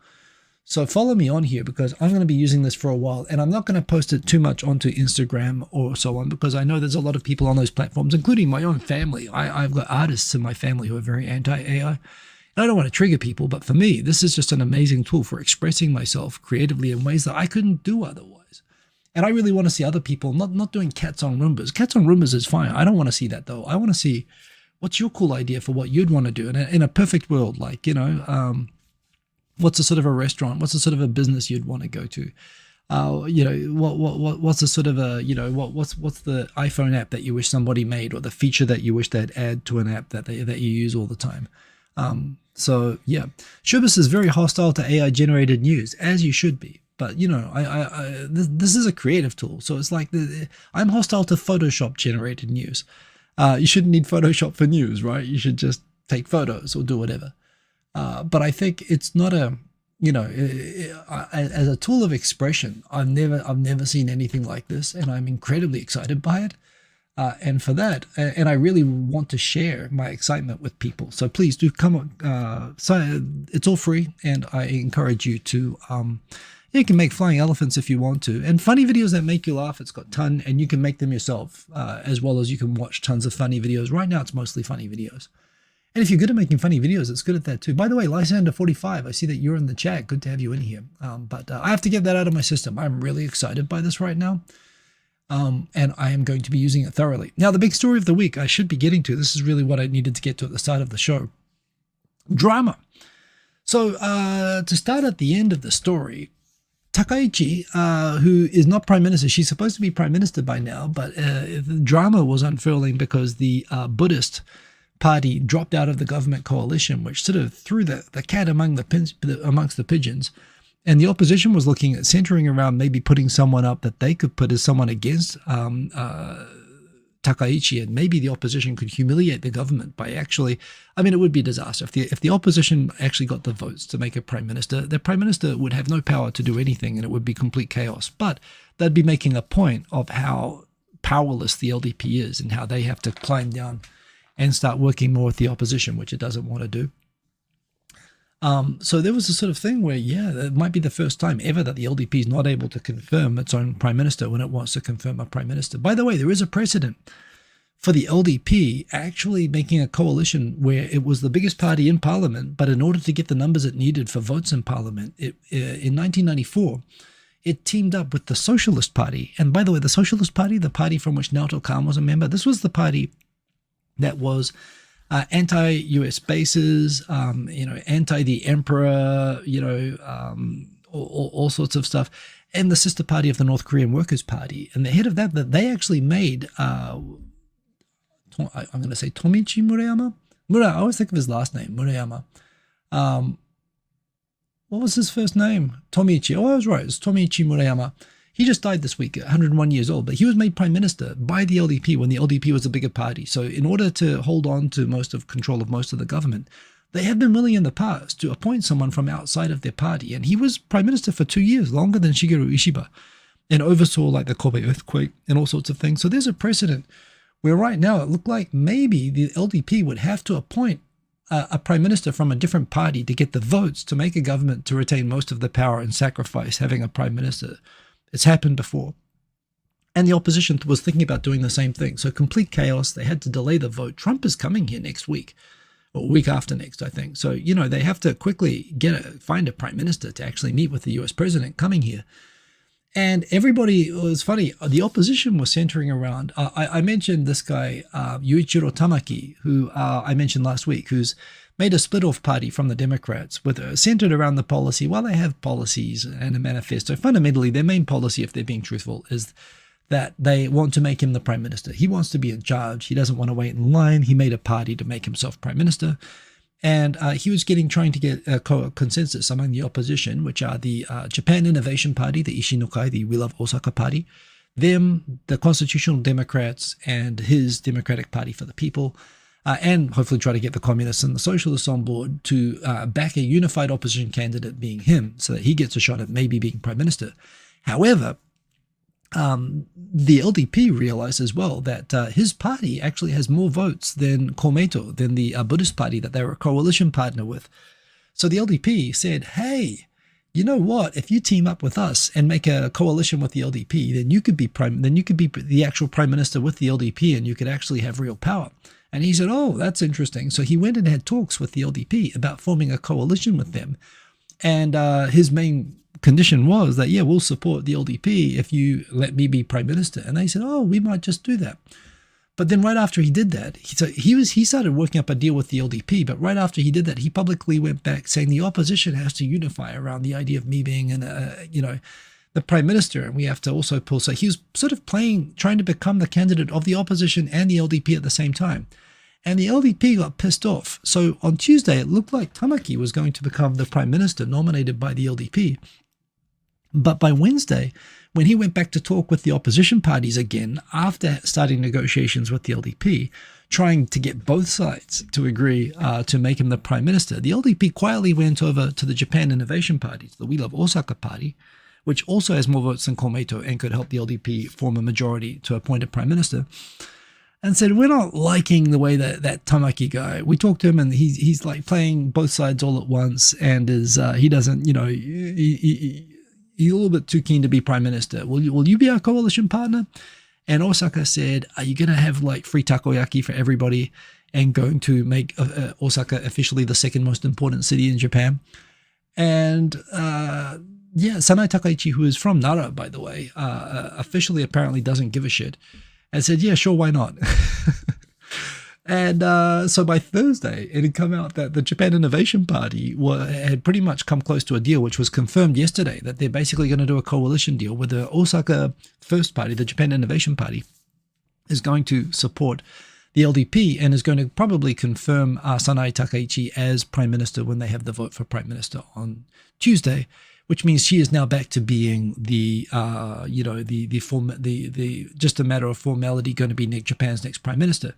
So follow me on here because I'm going to be using this for a while, and I'm not going to post it too much onto Instagram or so on because I know there's a lot of people on those platforms, including my own family. I've got artists in my family who are very anti-AI. I don't want to trigger people, but for me, this is just an amazing tool for expressing myself creatively in ways that I couldn't do otherwise. And I really want to see other people not doing cats on Roombas. Cats on Roombas is fine. I don't want to see that though. I want to see what's your cool idea for what you'd want to do in a perfect world. Like, what's a sort of a restaurant? What's a sort of a business you'd want to go to? What's a sort of a, what's the iPhone app that you wish somebody made, or the feature that you wish they'd add to an app that you use all the time? So yeah, Shubis is very hostile to AI generated news, as you should be. But this is a creative tool, so it's like I'm hostile to Photoshop generated news. You shouldn't need Photoshop for news, right? You should just take photos or do whatever. But I think it's not a, as a tool of expression, I've never seen anything like this, and I'm incredibly excited by it. And for that, and I really want to share my excitement with people. So please do come on. So it's all free, and I encourage you to. You can make flying elephants if you want to, and funny videos that make you laugh. It's got a ton, and you can make them yourself, as well as you can watch tons of funny videos. Right now, it's mostly funny videos. And if you're good at making funny videos, it's good at that too. By the way, Lysander45, I see that you're in the chat. Good to have you in here. But I have to get that out of my system. I'm really excited by this right now. And I am going to be using it thoroughly. Now, the big story of the week I should be getting to. This is really what I needed to get to at the start of the show. Drama. So to start at the end of the story, Takaichi, who is not prime minister, she's supposed to be prime minister by now, but the drama was unfurling because the Buddhist party dropped out of the government coalition, which sort of threw the cat amongst the pigeons. And the opposition was looking at centering around maybe putting someone up that they could put as someone against Takaichi, and maybe the opposition could humiliate the government by actually, it would be a disaster. If the opposition actually got the votes to make a prime minister, the prime minister would have no power to do anything, and it would be complete chaos. But they'd be making a point of how powerless the LDP is and how they have to climb down and start working more with the opposition, which it doesn't want to do. So there was a sort of thing where, it might be the first time ever that the LDP is not able to confirm its own prime minister when it wants to confirm a prime minister. By the way, there is a precedent for the LDP actually making a coalition where it was the biggest party in parliament, but in order to get the numbers it needed for votes in parliament, in 1994, it teamed up with the Socialist Party. And by the way, the Socialist Party, the party from which Naoto Kan was a member, this was the party that was anti-US bases, anti the emperor, all sorts of stuff, and the sister party of the North Korean Workers' Party. And the head of that they actually made, I'm going to say Tomichi Murayama. I always think of his last name, Murayama. What was his first name? Tomichi. Oh, I was right. It's Tomichi Murayama. He just died this week, 101 years old, but he was made prime minister by the LDP when the LDP was a bigger party. So in order to hold on to control of most of the government, they have been willing in the past to appoint someone from outside of their party. And he was prime minister for 2 years, longer than Shigeru Ishiba, and oversaw like the Kobe earthquake and all sorts of things. So there's a precedent where right now it looked like maybe the LDP would have to appoint a prime minister from a different party to get the votes to make a government to retain most of the power and sacrifice having a prime minister. It's happened before. And the opposition was thinking about doing the same thing. So complete chaos. They had to delay the vote. Trump is coming here next week, or week after next, I think. So, they have to quickly find a prime minister to actually meet with the US president coming here. And everybody, it was funny, the opposition was centering around, I mentioned this guy, Yuichiro Tamaki, who I mentioned last week, who's made a split-off party from the Democrats, centered around the policy. While they have policies and a manifesto, fundamentally their main policy, if they're being truthful, is that they want to make him the prime minister. He wants to be in charge. He doesn't want to wait in line. He made a party to make himself prime minister. And he was trying to get a consensus among the opposition, which are the Japan Innovation Party, the Ishinukai, the We Love Osaka Party, them, the Constitutional Democrats, and his Democratic Party for the People, and hopefully try to get the communists and the socialists on board to back a unified opposition candidate being him, so that he gets a shot at maybe being prime minister. However, the LDP realized as well that his party actually has more votes than Komeito, than the Buddhist party that they were a coalition partner with. So the LDP said, hey, you know what? If you team up with us and make a coalition with the LDP, then you could be the actual prime minister with the LDP, and you could actually have real power. And he said, oh, that's interesting. So he went and had talks with the LDP about forming a coalition with them. And his main condition was that, yeah, we'll support the LDP if you let me be prime minister. And they said, oh, we might just do that. But then right after he did that, he started working up a deal with the LDP. But right after he did that, he publicly went back saying the opposition has to unify around the idea of me being the prime minister, and we have to also pull. So he was sort of trying to become the candidate of the opposition and the LDP at the same time. And the LDP got pissed off. So on Tuesday, it looked like Tamaki was going to become the prime minister nominated by the LDP. But by Wednesday, when he went back to talk with the opposition parties again, after starting negotiations with the LDP, trying to get both sides to agree to make him the prime minister, the LDP quietly went over to the Japan Innovation Party, the We Love Osaka Party, which also has more votes than Komeito and could help the LDP form a majority to appoint a prime minister, and said, we're not liking the way that Tamaki guy, we talked to him and he's like playing both sides all at once, and he doesn't, he's a little bit too keen to be prime minister. Will you be our coalition partner? And Osaka said, are you going to have like free takoyaki for everybody and going to make Osaka officially the second most important city in Japan? And Sanai Takaichi, who is from Nara, by the way, officially apparently doesn't give a shit, and said, yeah, sure, why not? And so by Thursday, it had come out that the Japan Innovation Party had pretty much come close to a deal, which was confirmed yesterday, that they're basically going to do a coalition deal where the Osaka First Party, the Japan Innovation Party, is going to support the LDP and is going to probably confirm Sanai Takaichi as prime minister when they have the vote for prime minister on Tuesday, which means she is now back to being just a matter of formality, going to be Japan's next prime minister.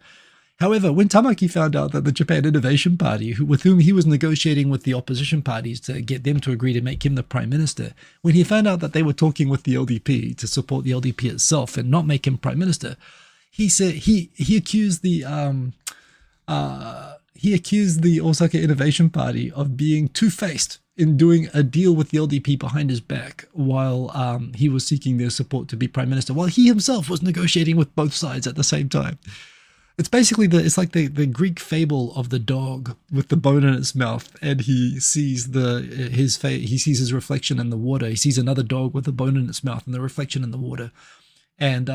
However, when Tamaki found out that the Japan Innovation Party, with whom he was negotiating with the opposition parties to get them to agree to make him the prime minister, when he found out that they were talking with the LDP to support the LDP itself and not make him prime minister, he said he accused the Osaka Innovation Party of being two-faced in doing a deal with the LDP behind his back while he was seeking their support to be prime minister, while he himself was negotiating with both sides at the same time. It's basically it's like the Greek fable of the dog with the bone in its mouth, and he sees his reflection in the water. He sees another dog with a bone in its mouth and the reflection in the water, and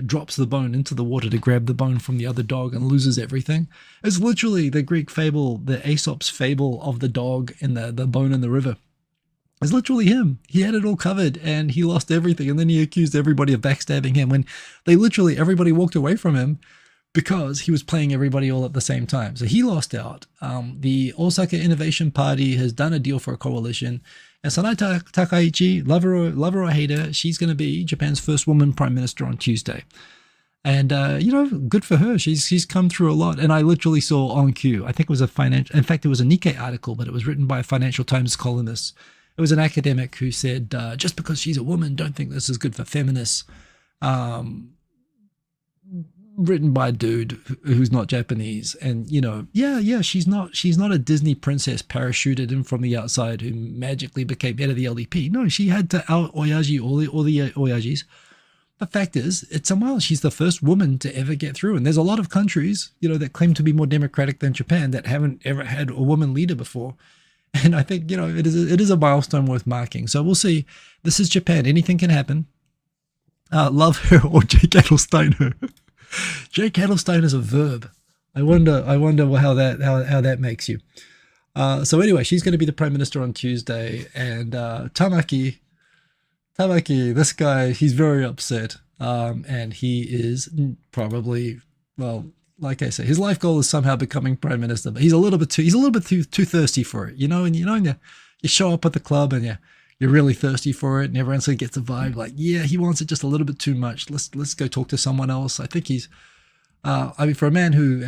drops the bone into the water to grab the bone from the other dog and loses everything. It's literally the Greek fable, the Aesop's fable of the dog and the bone in the river. It's literally him. He had it all covered and he lost everything. And then he accused everybody of backstabbing him when everybody walked away from him because he was playing everybody all at the same time. So he lost out. The Innovation Party has done a deal for a coalition. And Sanai Takaichi, love her or hate her, she's going to be Japan's first woman prime minister on Tuesday. And, good for her. She's come through a lot. And I literally saw on cue, I think it was in fact, it was a Nikkei article, but it was written by a Financial Times columnist. It was an academic who said, just because she's a woman, don't think this is good for feminists. Written by a dude who's not Japanese. And, she's not a Disney princess parachuted in from the outside who magically became head of the LDP. No, she had to out Oyaji all the Oyajis. The fact is, it's somehow she's the first woman to ever get through. And there's a lot of countries, that claim to be more democratic than Japan that haven't ever had a woman leader before. And I think, it is a milestone worth marking. So we'll see. This is Japan. Anything can happen. Love her or Jake Adelstein her. Jake Adelstein is a verb. I wonder how that makes you. So anyway, she's going to be the prime minister on Tuesday. And Tamaki, this guy, he's very upset. And he is probably, like I say, his life goal is somehow becoming prime minister, but he's a little bit too thirsty for it, and you show up at the club and you're really thirsty for it, and everyone sort of gets a vibe like, yeah, he wants it just a little bit too much. Let's go talk to someone else. I think he's, for a man who,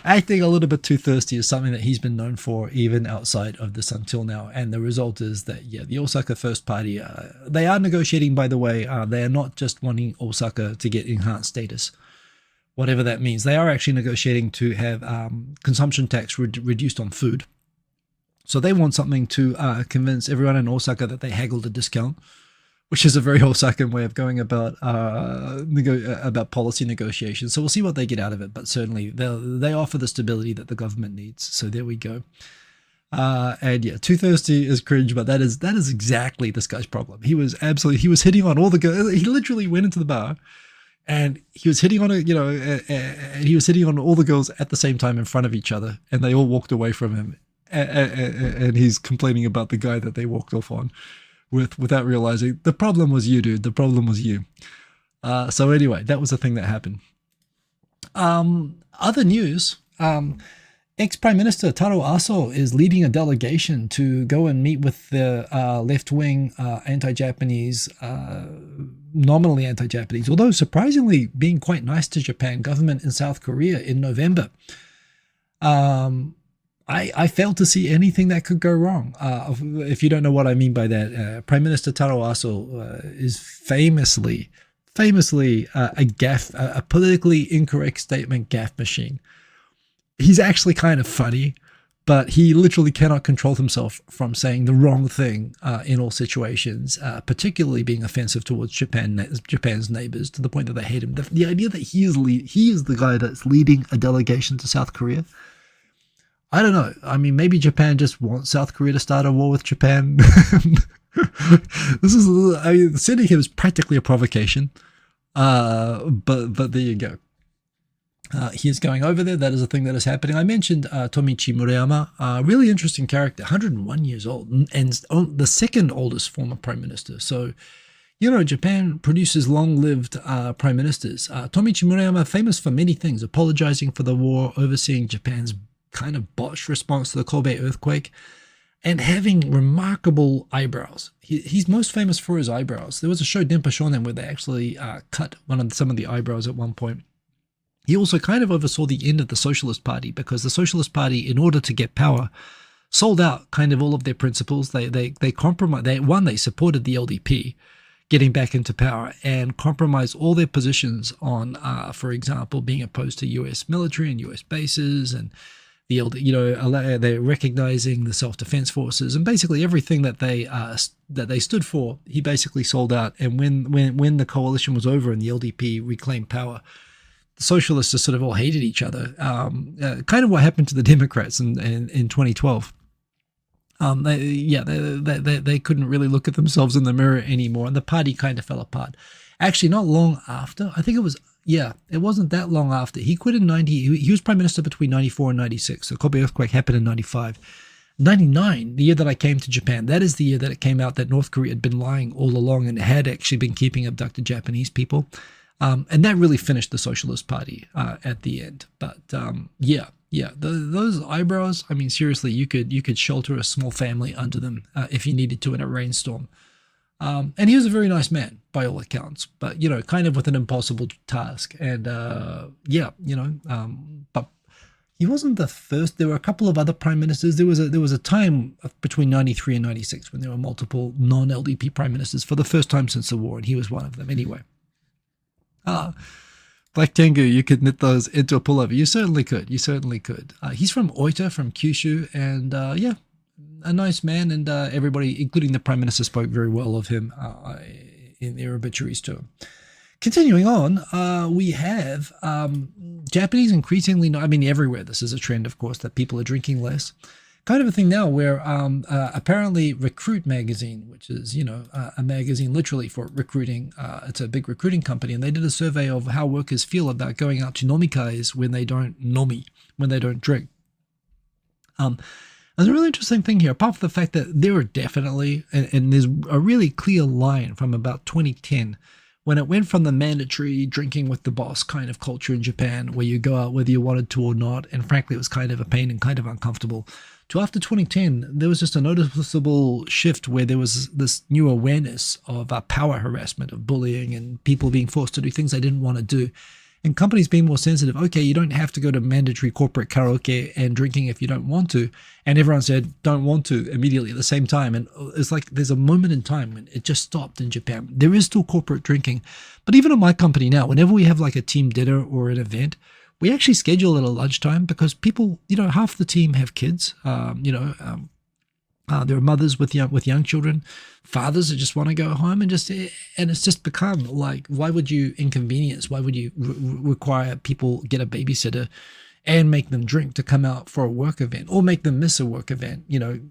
acting a little bit too thirsty is something that he's been known for even outside of this until now. And the result is that, the Osaka First Party, they are negotiating, by the way. They are not just wanting Osaka to get enhanced status, whatever that means. They are actually negotiating to have consumption tax reduced on food. So they want something to convince everyone in Osaka that they haggled a discount, which is a very Osakan way of going about policy negotiations. So we'll see what they get out of it, but certainly they offer the stability that the government needs. So there we go. Too thirsty is cringe, but that is exactly this guy's problem. He was hitting on all the girls. He literally went into the bar and he was hitting on and he was hitting on all the girls at the same time in front of each other, and they all walked away from him. And he's complaining about the guy that they walked off on without realizing the problem was you, dude. The problem was you. So anyway, that was the thing that happened. Other news, ex-Prime Minister Taro Aso is leading a delegation to go and meet with the left-wing anti-Japanese, nominally anti-Japanese, although surprisingly being quite nice to Japan government in South Korea in November. I failed to see anything that could go wrong. If you don't know what I mean by that, Prime Minister Taro Aso is famously a politically incorrect statement gaffe machine. He's actually kind of funny, but he literally cannot control himself from saying the wrong thing in all situations, particularly being offensive towards Japan's neighbors to the point that they hate him. The idea that he is the guy that's leading a delegation to South Korea. I don't know. I mean, maybe Japan just wants South Korea to start a war with Japan. Sending him is practically a provocation. But there you go. He is going over there. That is a thing that is happening. I mentioned Tomichi Murayama, really interesting character, 101 years old, and the second oldest former prime minister. So, Japan produces long-lived prime ministers. Tomichi Murayama, famous for many things, apologizing for the war, overseeing Japan's kind of botched response to the Kobe earthquake, and having remarkable eyebrows. He's most famous for his eyebrows. There was a show, Denpa Shonen, where they actually cut some of the eyebrows at one point. He also kind of oversaw the end of the Socialist Party, because the Socialist Party, in order to get power, sold out kind of all of their principles. They compromised. They supported the LDP getting back into power, and compromised all their positions on, for example, being opposed to U.S. military and U.S. bases, and they're recognizing the self-defense forces, and basically everything that they stood for. He basically sold out. And when the coalition was over and the LDP reclaimed power, the socialists just sort of all hated each other. Kind of what happened to the Democrats in 2012. They couldn't really look at themselves in the mirror anymore, and the party kind of fell apart. Actually, not long after, I think it was, yeah, it wasn't that long after. He quit in 90, he was prime minister between 94 and 96, the Kobe earthquake happened in 95. 99, the year that I came to Japan, that is the year that it came out that North Korea had been lying all along and had actually been keeping abducted Japanese people. And that really finished the Socialist Party at the end. But those eyebrows, I mean, seriously, you could shelter a small family under them if you needed to in a rainstorm. And he was a very nice man by all accounts, but, kind of with an impossible task. And but he wasn't the first. There were a couple of other prime ministers. There was a time between 93 and 96 when there were multiple non-LDP prime ministers for the first time since the war, and he was one of them anyway. Black Tengu, you could knit those into a pullover. You certainly could. He's from Oita, from Kyushu, and a nice man, and everybody, including the prime minister, spoke very well of him in their obituaries to him. Continuing on, we have Japanese increasingly, I mean, everywhere this is a trend, of course, that people are drinking less. Kind of a thing now where apparently Recruit magazine, which is, a magazine literally for recruiting, it's a big recruiting company, and they did a survey of how workers feel about going out to nomikais when they don't drink. There's a really interesting thing here, apart from the fact that there are definitely, and there's a really clear line from about 2010, when it went from the mandatory drinking with the boss kind of culture in Japan, where you go out whether you wanted to or not, and frankly it was kind of a pain and kind of uncomfortable, to after 2010, there was just a noticeable shift where there was this new awareness of power harassment, of bullying, and people being forced to do things they didn't want to do. And companies being more sensitive. Okay, you don't have to go to mandatory corporate karaoke and drinking if you don't want to. And everyone said, don't want to, immediately at the same time. And it's like there's a moment in time when it just stopped in Japan. There is still corporate drinking. But even at my company now, whenever we have like a team dinner or an event, we actually schedule it at lunchtime because people, half the team have kids, there are mothers with young children, fathers that just want to go home, and it's just become like, why would you inconvenience? Why would you require people get a babysitter and make them drink to come out for a work event, or make them miss a work event,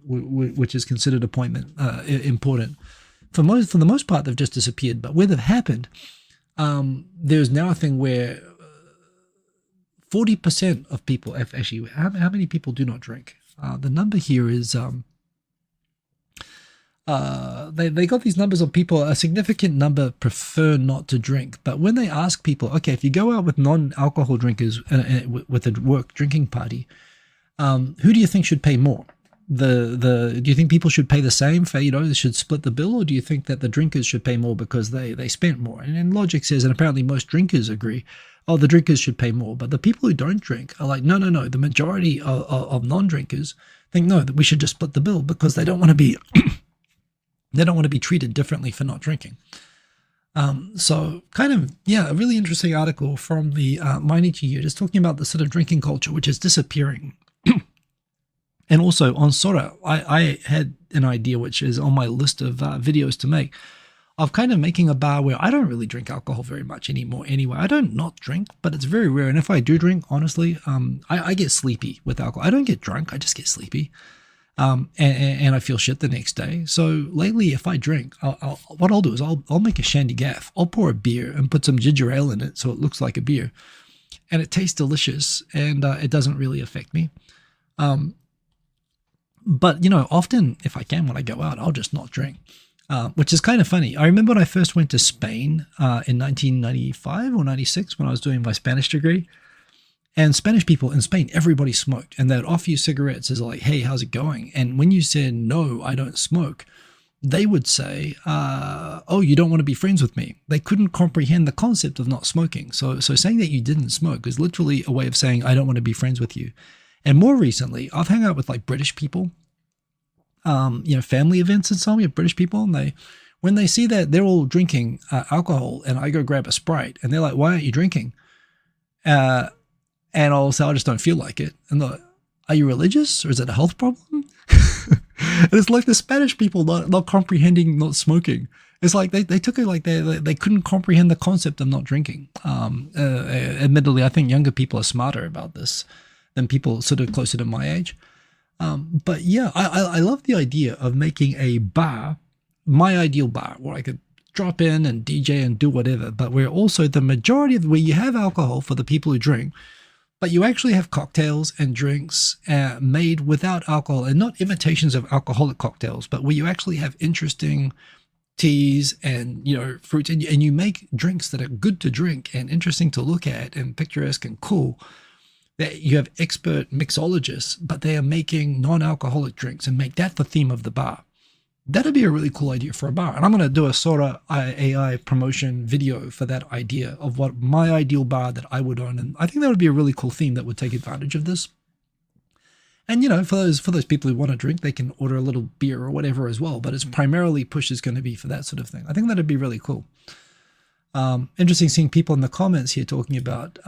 which is considered appointment important. For the most part, they've just disappeared. But where they've happened, there's now a thing where 40% of people actually, how many people do not drink? The number here is they got these numbers of people. A significant number prefer not to drink. But when they ask people, okay, if you go out with non-alcohol drinkers with a work drinking party, who do you think should pay more? Do you think people should pay the same for, they should split the bill, or do you think that the drinkers should pay more because they spent more? And logic says, and apparently most drinkers agree, the drinkers should pay more. But the people who don't drink are like, no. The majority of non-drinkers think, no, that we should just split the bill because they don't want to be they don't want to be treated differently for not drinking. So kind of, a really interesting article from the Mainichi here, just talking about the sort of drinking culture, which is disappearing. And also on Sora, I had an idea, which is on my list of videos to make, of kind of making a bar where I don't really drink alcohol very much anymore anyway. I don't not drink, but it's very rare. And if I do drink, honestly, I get sleepy with alcohol. I don't get drunk, I just get sleepy. And I feel shit the next day. So lately, if I drink, what I'll do is I'll make a shandy gaff. I'll pour a beer and put some ginger ale in it so it looks like a beer. And it tastes delicious, and it doesn't really affect me. But, often, if I can, when I go out, I'll just not drink. Which is kind of funny. I remember when I first went to Spain in 1995 or 96 when I was doing my Spanish degree. And Spanish people in Spain, everybody smoked. And they'd offer you cigarettes as like, hey, how's it going? And when you said, no, I don't smoke, they would say, oh, you don't want to be friends with me. They couldn't comprehend the concept of not smoking. So saying that you didn't smoke is literally a way of saying, I don't want to be friends with you. And more recently, I've hung out with like British people, family events and so on. We have British people, and when they see that they're all drinking alcohol, and I go grab a Sprite, and they're like, why aren't you drinking? And I'll say, I just don't feel like it. And they're like, are you religious, or is it a health problem? And it's like the Spanish people not comprehending not smoking. It's like they took it like they couldn't comprehend the concept of not drinking. Admittedly, I think younger people are smarter about this than people sort of closer to my age. But yeah, I love the idea of making a bar, my ideal bar, where I could drop in and DJ and do whatever, but where also the majority of where you have alcohol for the people who drink, but you actually have cocktails and drinks made without alcohol, and not imitations of alcoholic cocktails, but where you actually have interesting teas and fruits, and you make drinks that are good to drink and interesting to look at and picturesque and cool. That you have expert mixologists, but they are making non-alcoholic drinks and make that the theme of the bar. That'd be a really cool idea for a bar. And I'm going to do a Sora AI promotion video for that idea of what my ideal bar that I would own. And I think that would be a really cool theme that would take advantage of this. And, for those people who want to drink, they can order a little beer or whatever as well. But its primarily push is going to be for that sort of thing. I think that'd be really cool. Interesting seeing people in the comments here talking about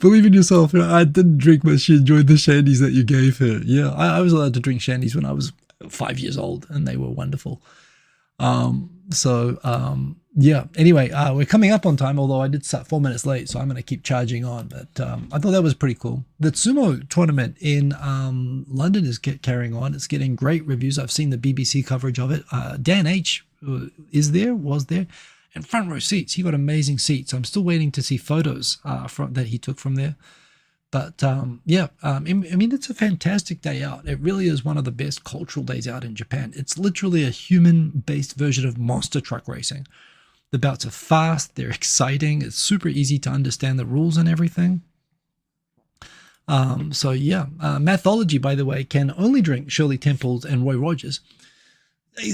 believe in yourself. I didn't drink, but she enjoyed the shandies that you gave her. Yeah, I was allowed to drink shandies when I was 5 years old, and they were wonderful. Yeah. Anyway, we're coming up on time, although I did start 4 minutes late, so I'm going to keep charging on. But I thought that was pretty cool. The sumo tournament in London is carrying on. It's getting great reviews. I've seen the BBC coverage of it. Dan H was there. And front row seats. He got amazing seats. I'm still waiting to see photos that he took from there. But I mean, it's a fantastic day out. It really is one of the best cultural days out in Japan. It's literally a human-based version of monster truck racing. The bouts are fast. They're exciting. It's super easy to understand the rules and everything. Mathology, by the way, can only drink Shirley Temples and Roy Rogers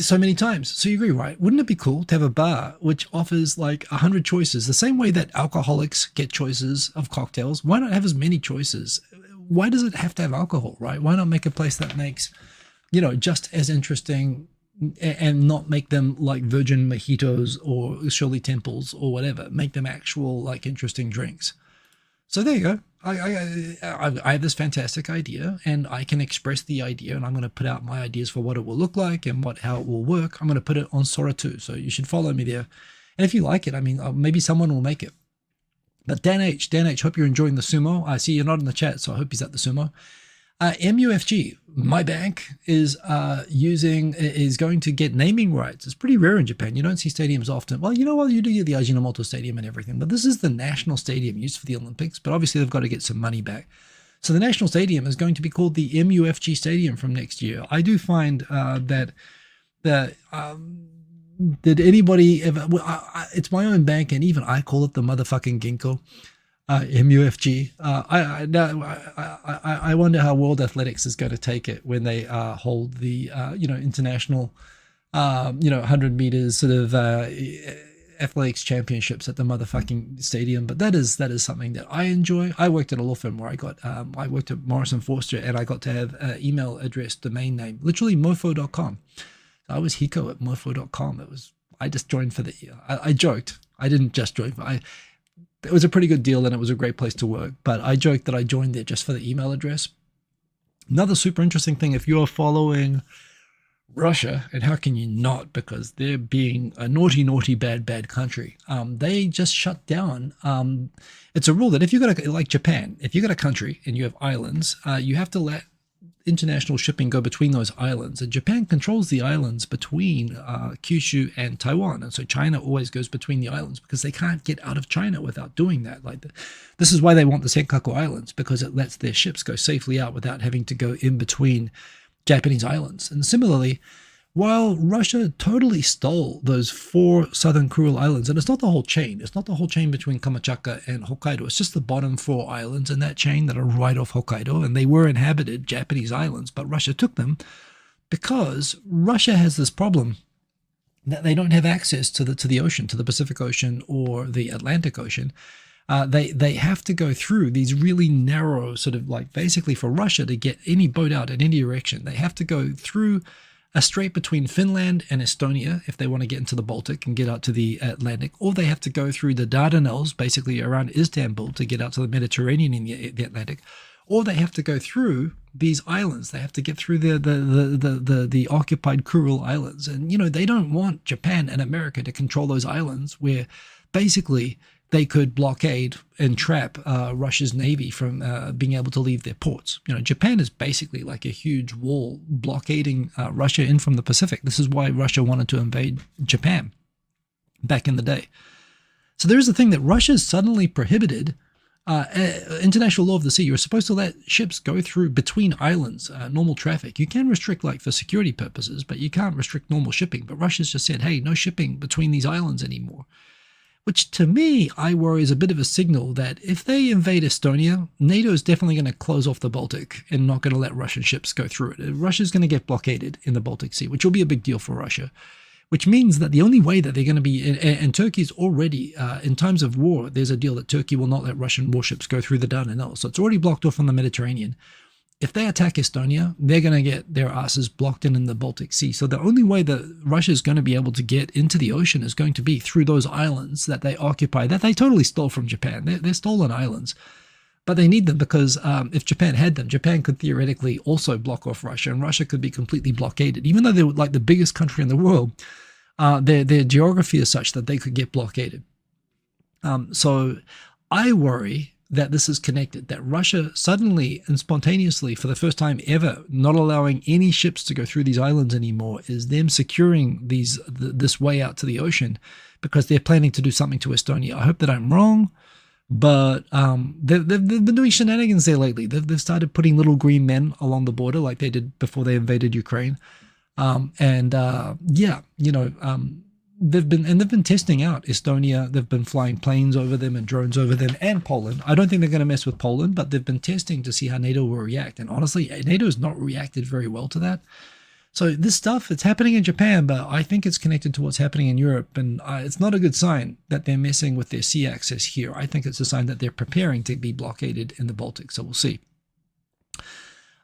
so many times. So you agree, right? Wouldn't it be cool to have a bar which offers like 100 choices, the same way that alcoholics get choices of cocktails? Why not have as many choices? Why does it have to have alcohol, right? Why not make a place that makes, just as interesting and not make them like virgin mojitos or Shirley Temples or whatever, make them actual like interesting drinks. So there you go. I have this fantastic idea, and I can express the idea, and I'm going to put out my ideas for what it will look like and how it will work. I'm going to put it on Sora2, so you should follow me there. And if you like it, I mean, maybe someone will make it. But Dan H, hope you're enjoying the sumo. I see you're not in the chat, so I hope he's at the sumo. MUFG, my bank, is going to get naming rights. It's pretty rare in Japan. You don't see stadiums often. Well, you do get the Ajinomoto Stadium and everything, but this is the national stadium used for the Olympics, but obviously they've got to get some money back. So the national stadium is going to be called the MUFG Stadium from next year. I do find did anybody ever, it's my own bank, and even I call it the motherfucking Ginkgo. MUFG. I wonder how World Athletics is going to take it when they hold the international 100 meters sort of athletics championships at the motherfucking stadium. But that is something that I enjoy. I worked at a law firm where I worked at Morrison Forster, and I got to have an email address domain name, literally mofo.com. I was Hiko at mofo.com. I just joined for the I joked. I didn't just join, but it was a pretty good deal, and it was a great place to work. But I joked that I joined there just for the email address. Another super interesting thing, if you're following Russia, and how can you not, because they're being a naughty, naughty, bad country, they just shut down. It's a rule that if you got like Japan, if you got a country and you have islands, you have to let international shipping go between those islands, and Japan controls the islands between Kyushu and Taiwan, and so China always goes between the islands because they can't get out of China without doing that. This is why they want the Senkaku Islands, because it lets their ships go safely out without having to go in between Japanese islands. And similarly, while Russia totally stole those 4 southern Kuril islands, and it's not the whole chain. It's not the whole chain between Kamchatka and Hokkaido. It's just the bottom 4 islands in that chain that are right off Hokkaido, and they were inhabited Japanese islands, but Russia took them because Russia has this problem that they don't have access to the ocean, to the Pacific Ocean or the Atlantic Ocean. They have to go through these really narrow sort of like, basically for Russia to get any boat out in any direction, they have to go through a strait between Finland and Estonia if they want to get into the Baltic and get out to the Atlantic, or they have to go through the Dardanelles, basically around Istanbul, to get out to the Mediterranean in the Atlantic, or they have to go through these islands. They have to get through the occupied Kuril Islands. And, they don't want Japan and America to control those islands where basically they could blockade and trap Russia's navy from being able to leave their ports. Japan is basically like a huge wall blockading Russia in from the Pacific. This is why Russia wanted to invade Japan back in the day. So there is a thing that Russia suddenly prohibited international law of the sea. You're supposed to let ships go through between islands, normal traffic. You can restrict like for security purposes, but you can't restrict normal shipping. But Russia's just said, hey, no shipping between these islands anymore. Which to me, I worry is a bit of a signal that if they invade Estonia, NATO is definitely going to close off the Baltic and not going to let Russian ships go through it. Russia's going to get blockaded in the Baltic Sea, which will be a big deal for Russia. Which means that the only way that they're going to be, and Turkey's already, in times of war, there's a deal that Turkey will not let Russian warships go through the Dardanelles. So it's already blocked off from the Mediterranean. If they attack Estonia, they're going to get their asses blocked in the Baltic Sea. So the only way that Russia is going to be able to get into the ocean is going to be through those islands that they occupy, that they totally stole from Japan. They're stolen islands. But they need them because if Japan had them, Japan could theoretically also block off Russia, and Russia could be completely blockaded. Even though they're like the biggest country in the world, their geography is such that they could get blockaded. So I worry that this is connected, that Russia suddenly and spontaneously, for the first time ever, not allowing any ships to go through these islands anymore, is them securing this way out to the ocean because they're planning to do something to Estonia. I hope that I'm wrong, but they've been doing shenanigans there lately. They've started putting little green men along the border like they did before they invaded Ukraine. They've been testing out Estonia. They've been flying planes over them and drones over them, and Poland. I don't think they're going to mess with Poland, but they've been testing to see how NATO will react. And honestly, NATO has not reacted very well to that. So this stuff, it's happening in Japan, but I think it's connected to what's happening in Europe. And it's not a good sign that they're messing with their sea access here. I think it's a sign that they're preparing to be blockaded in the Baltic. So we'll see.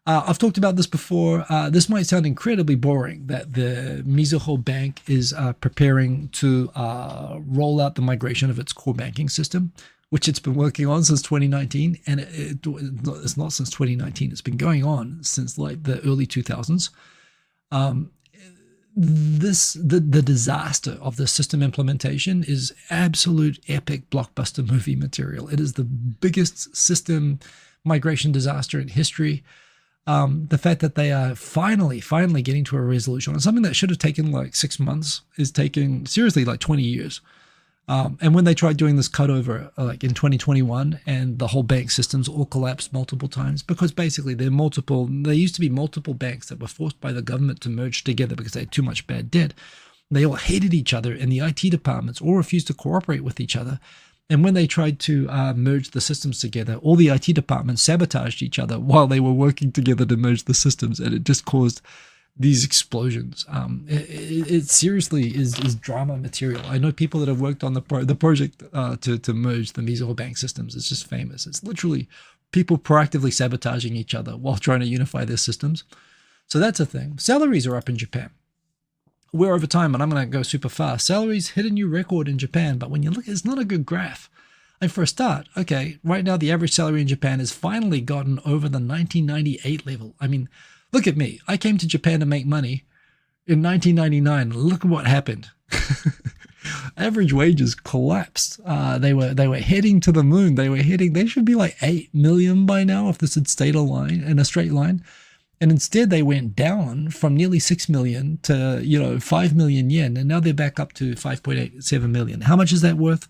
I've talked about this before. This might sound incredibly boring, that the Mizuho Bank is preparing to roll out the migration of its core banking system, which it's been working on since 2019. And it's not since 2019. It's been going on since like the early 2000s. The disaster of the system implementation is absolute epic blockbuster movie material. It is the biggest system migration disaster in history. The fact that they are finally getting to a resolution on something that should have taken like 6 months is taking seriously like 20 years. And when they tried doing this cutover like in 2021, and the whole bank systems all collapsed multiple times because basically there used to be multiple banks that were forced by the government to merge together because they had too much bad debt. They all hated each other, and the IT departments all refused to cooperate with each other. And when they tried to merge the systems together, all the IT departments sabotaged each other while they were working together to merge the systems, and it just caused these explosions. It seriously is drama material. I know people that have worked on the project to merge the Mizuho bank systems. It's just famous. It's literally people proactively sabotaging each other while trying to unify their systems. So that's a thing. Salaries are up in Japan. We're over time, and I'm going to go super fast. Salaries hit a new record in Japan, but when you look, it's not a good graph. And for a start, okay, right now the average salary in Japan has finally gotten over the 1998 level. I mean, look at me. I came to Japan to make money in 1999. Look at what happened. Average wages collapsed. They were heading to the moon. They should be like 8 million by now if this had stayed in a straight line. And instead they went down from nearly 6 million to, 5 million yen. And now they're back up to 5.87 million. How much is that worth?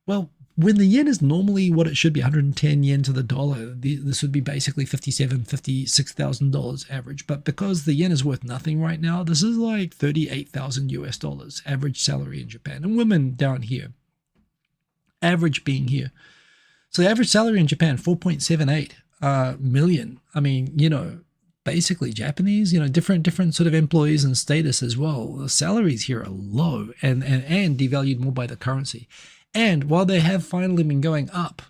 Well, when the yen is normally what it should be, 110 yen to the dollar, this would be basically $57,000, $56,000 average. But because the yen is worth nothing right now, this is like 38,000 US dollars average salary in Japan. And women down here, average being here. So the average salary in Japan, 4.78 million. I mean, basically Japanese, different sort of employees and status as well. The salaries here are low and devalued more by the currency. And while they have finally been going up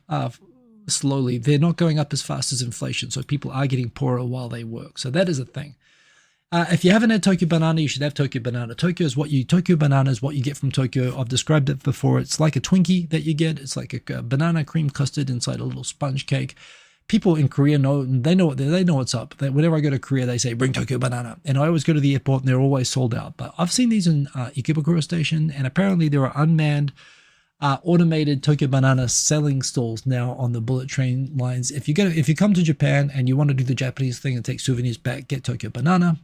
slowly, they're not going up as fast as inflation. So people are getting poorer while they work. So that is a thing. If you haven't had Tokyo Banana, you should have Tokyo Banana. Tokyo Banana is what you get from Tokyo. I've described it before. It's like a Twinkie that you get. It's like a banana cream custard inside a little sponge cake. People in Korea they know what's up. Whenever I go to Korea, they say, bring Tokyo Banana. And I always go to the airport and they're always sold out. But I've seen these in Ikebukuro Station, and apparently there are unmanned automated Tokyo Banana selling stalls now on the bullet train lines. If you come to Japan and you want to do the Japanese thing and take souvenirs back, get Tokyo Banana.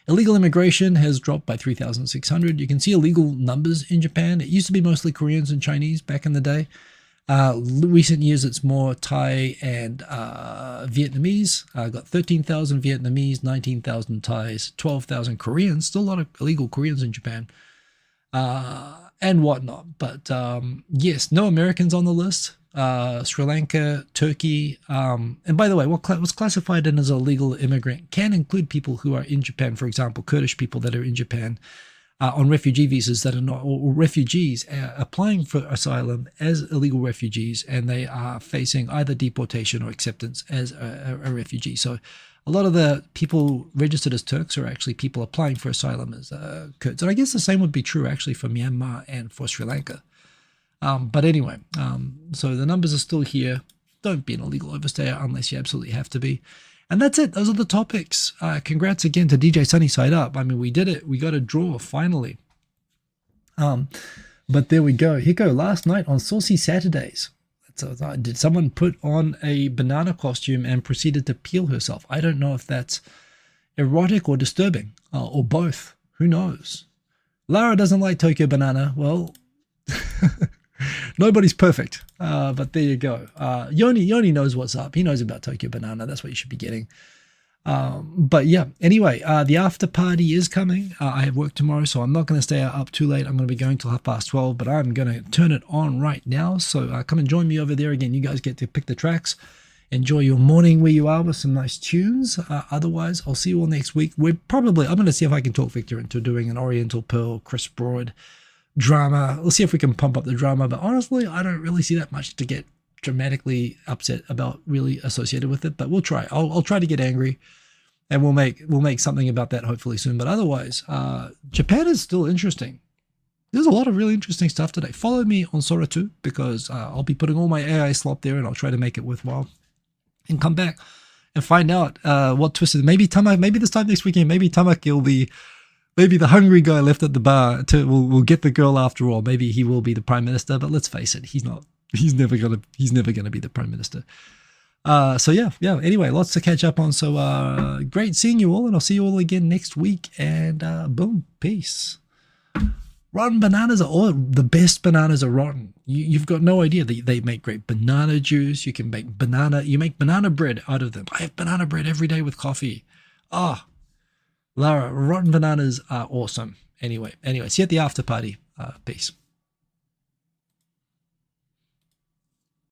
Illegal immigration has dropped by 3,600. You can see illegal numbers in Japan. It used to be mostly Koreans and Chinese back in the day. Recent years, it's more Thai and Vietnamese. Got 13,000 Vietnamese, 19,000 Thais, 12,000 Koreans. Still a lot of illegal Koreans in Japan. And whatnot. But yes, no Americans on the list. Sri Lanka, Turkey. And by the way, what's classified in as a legal immigrant can include people who are in Japan, for example, Kurdish people that are in Japan on refugee visas that are not, or refugees applying for asylum as illegal refugees, and they are facing either deportation or acceptance as a refugee. So a lot of the people registered as Turks are actually people applying for asylum as Kurds. And I guess the same would be true actually for Myanmar and for Sri Lanka. But anyway, so the numbers are still here. Don't be an illegal overstayer unless you absolutely have to be. And that's it. Those are the topics. Congrats again to DJ Sunny Side Up. I mean, we did it. We got a draw finally. But there we go. Hiko, last night on Saucy Saturdays, did someone put on a banana costume and proceeded to peel herself? I don't know if that's erotic or disturbing, or both. Who knows? Lara doesn't like Tokyo Banana. Well, nobody's perfect, but there you go. Yoni knows what's up. He knows about Tokyo Banana. That's what you should be getting. But yeah, anyway, the after party is coming. I have work tomorrow, so I'm not going to stay up too late. I'm going to be going till 12:30, but I'm going to turn it on right now. So come and join me over there. Again, you guys get to pick the tracks. Enjoy your morning where you are with some nice tunes. Otherwise, I'll see you all next week. I'm going to see if I can talk Victor into doing an Oriental Pearl, Chris Broad drama. We'll see if we can pump up the drama, but honestly, I don't really see that much to get dramatically upset about really associated with it, but we'll try. I'll try to get angry, and we'll make something about that hopefully soon. But otherwise, Japan is still interesting. There's a lot of really interesting stuff today. Follow me on Sora2 because I'll be putting all my AI slop there, and I'll try to make it worthwhile, and come back and find out what twisted. Maybe this time next weekend, maybe Tamaki will be. Maybe the hungry guy left at the bar will get the girl after all. Maybe he will be the prime minister, but let's face it, he's not. He's never gonna be the prime minister. So yeah. Anyway, lots to catch up on. So great seeing you all, and I'll see you all again next week. And boom, peace. Rotten bananas the best bananas are rotten. You've got no idea. They make great banana juice. You make banana bread out of them. I have banana bread every day with coffee. Lara, rotten bananas are awesome. Anyway, see you at the after party. Peace.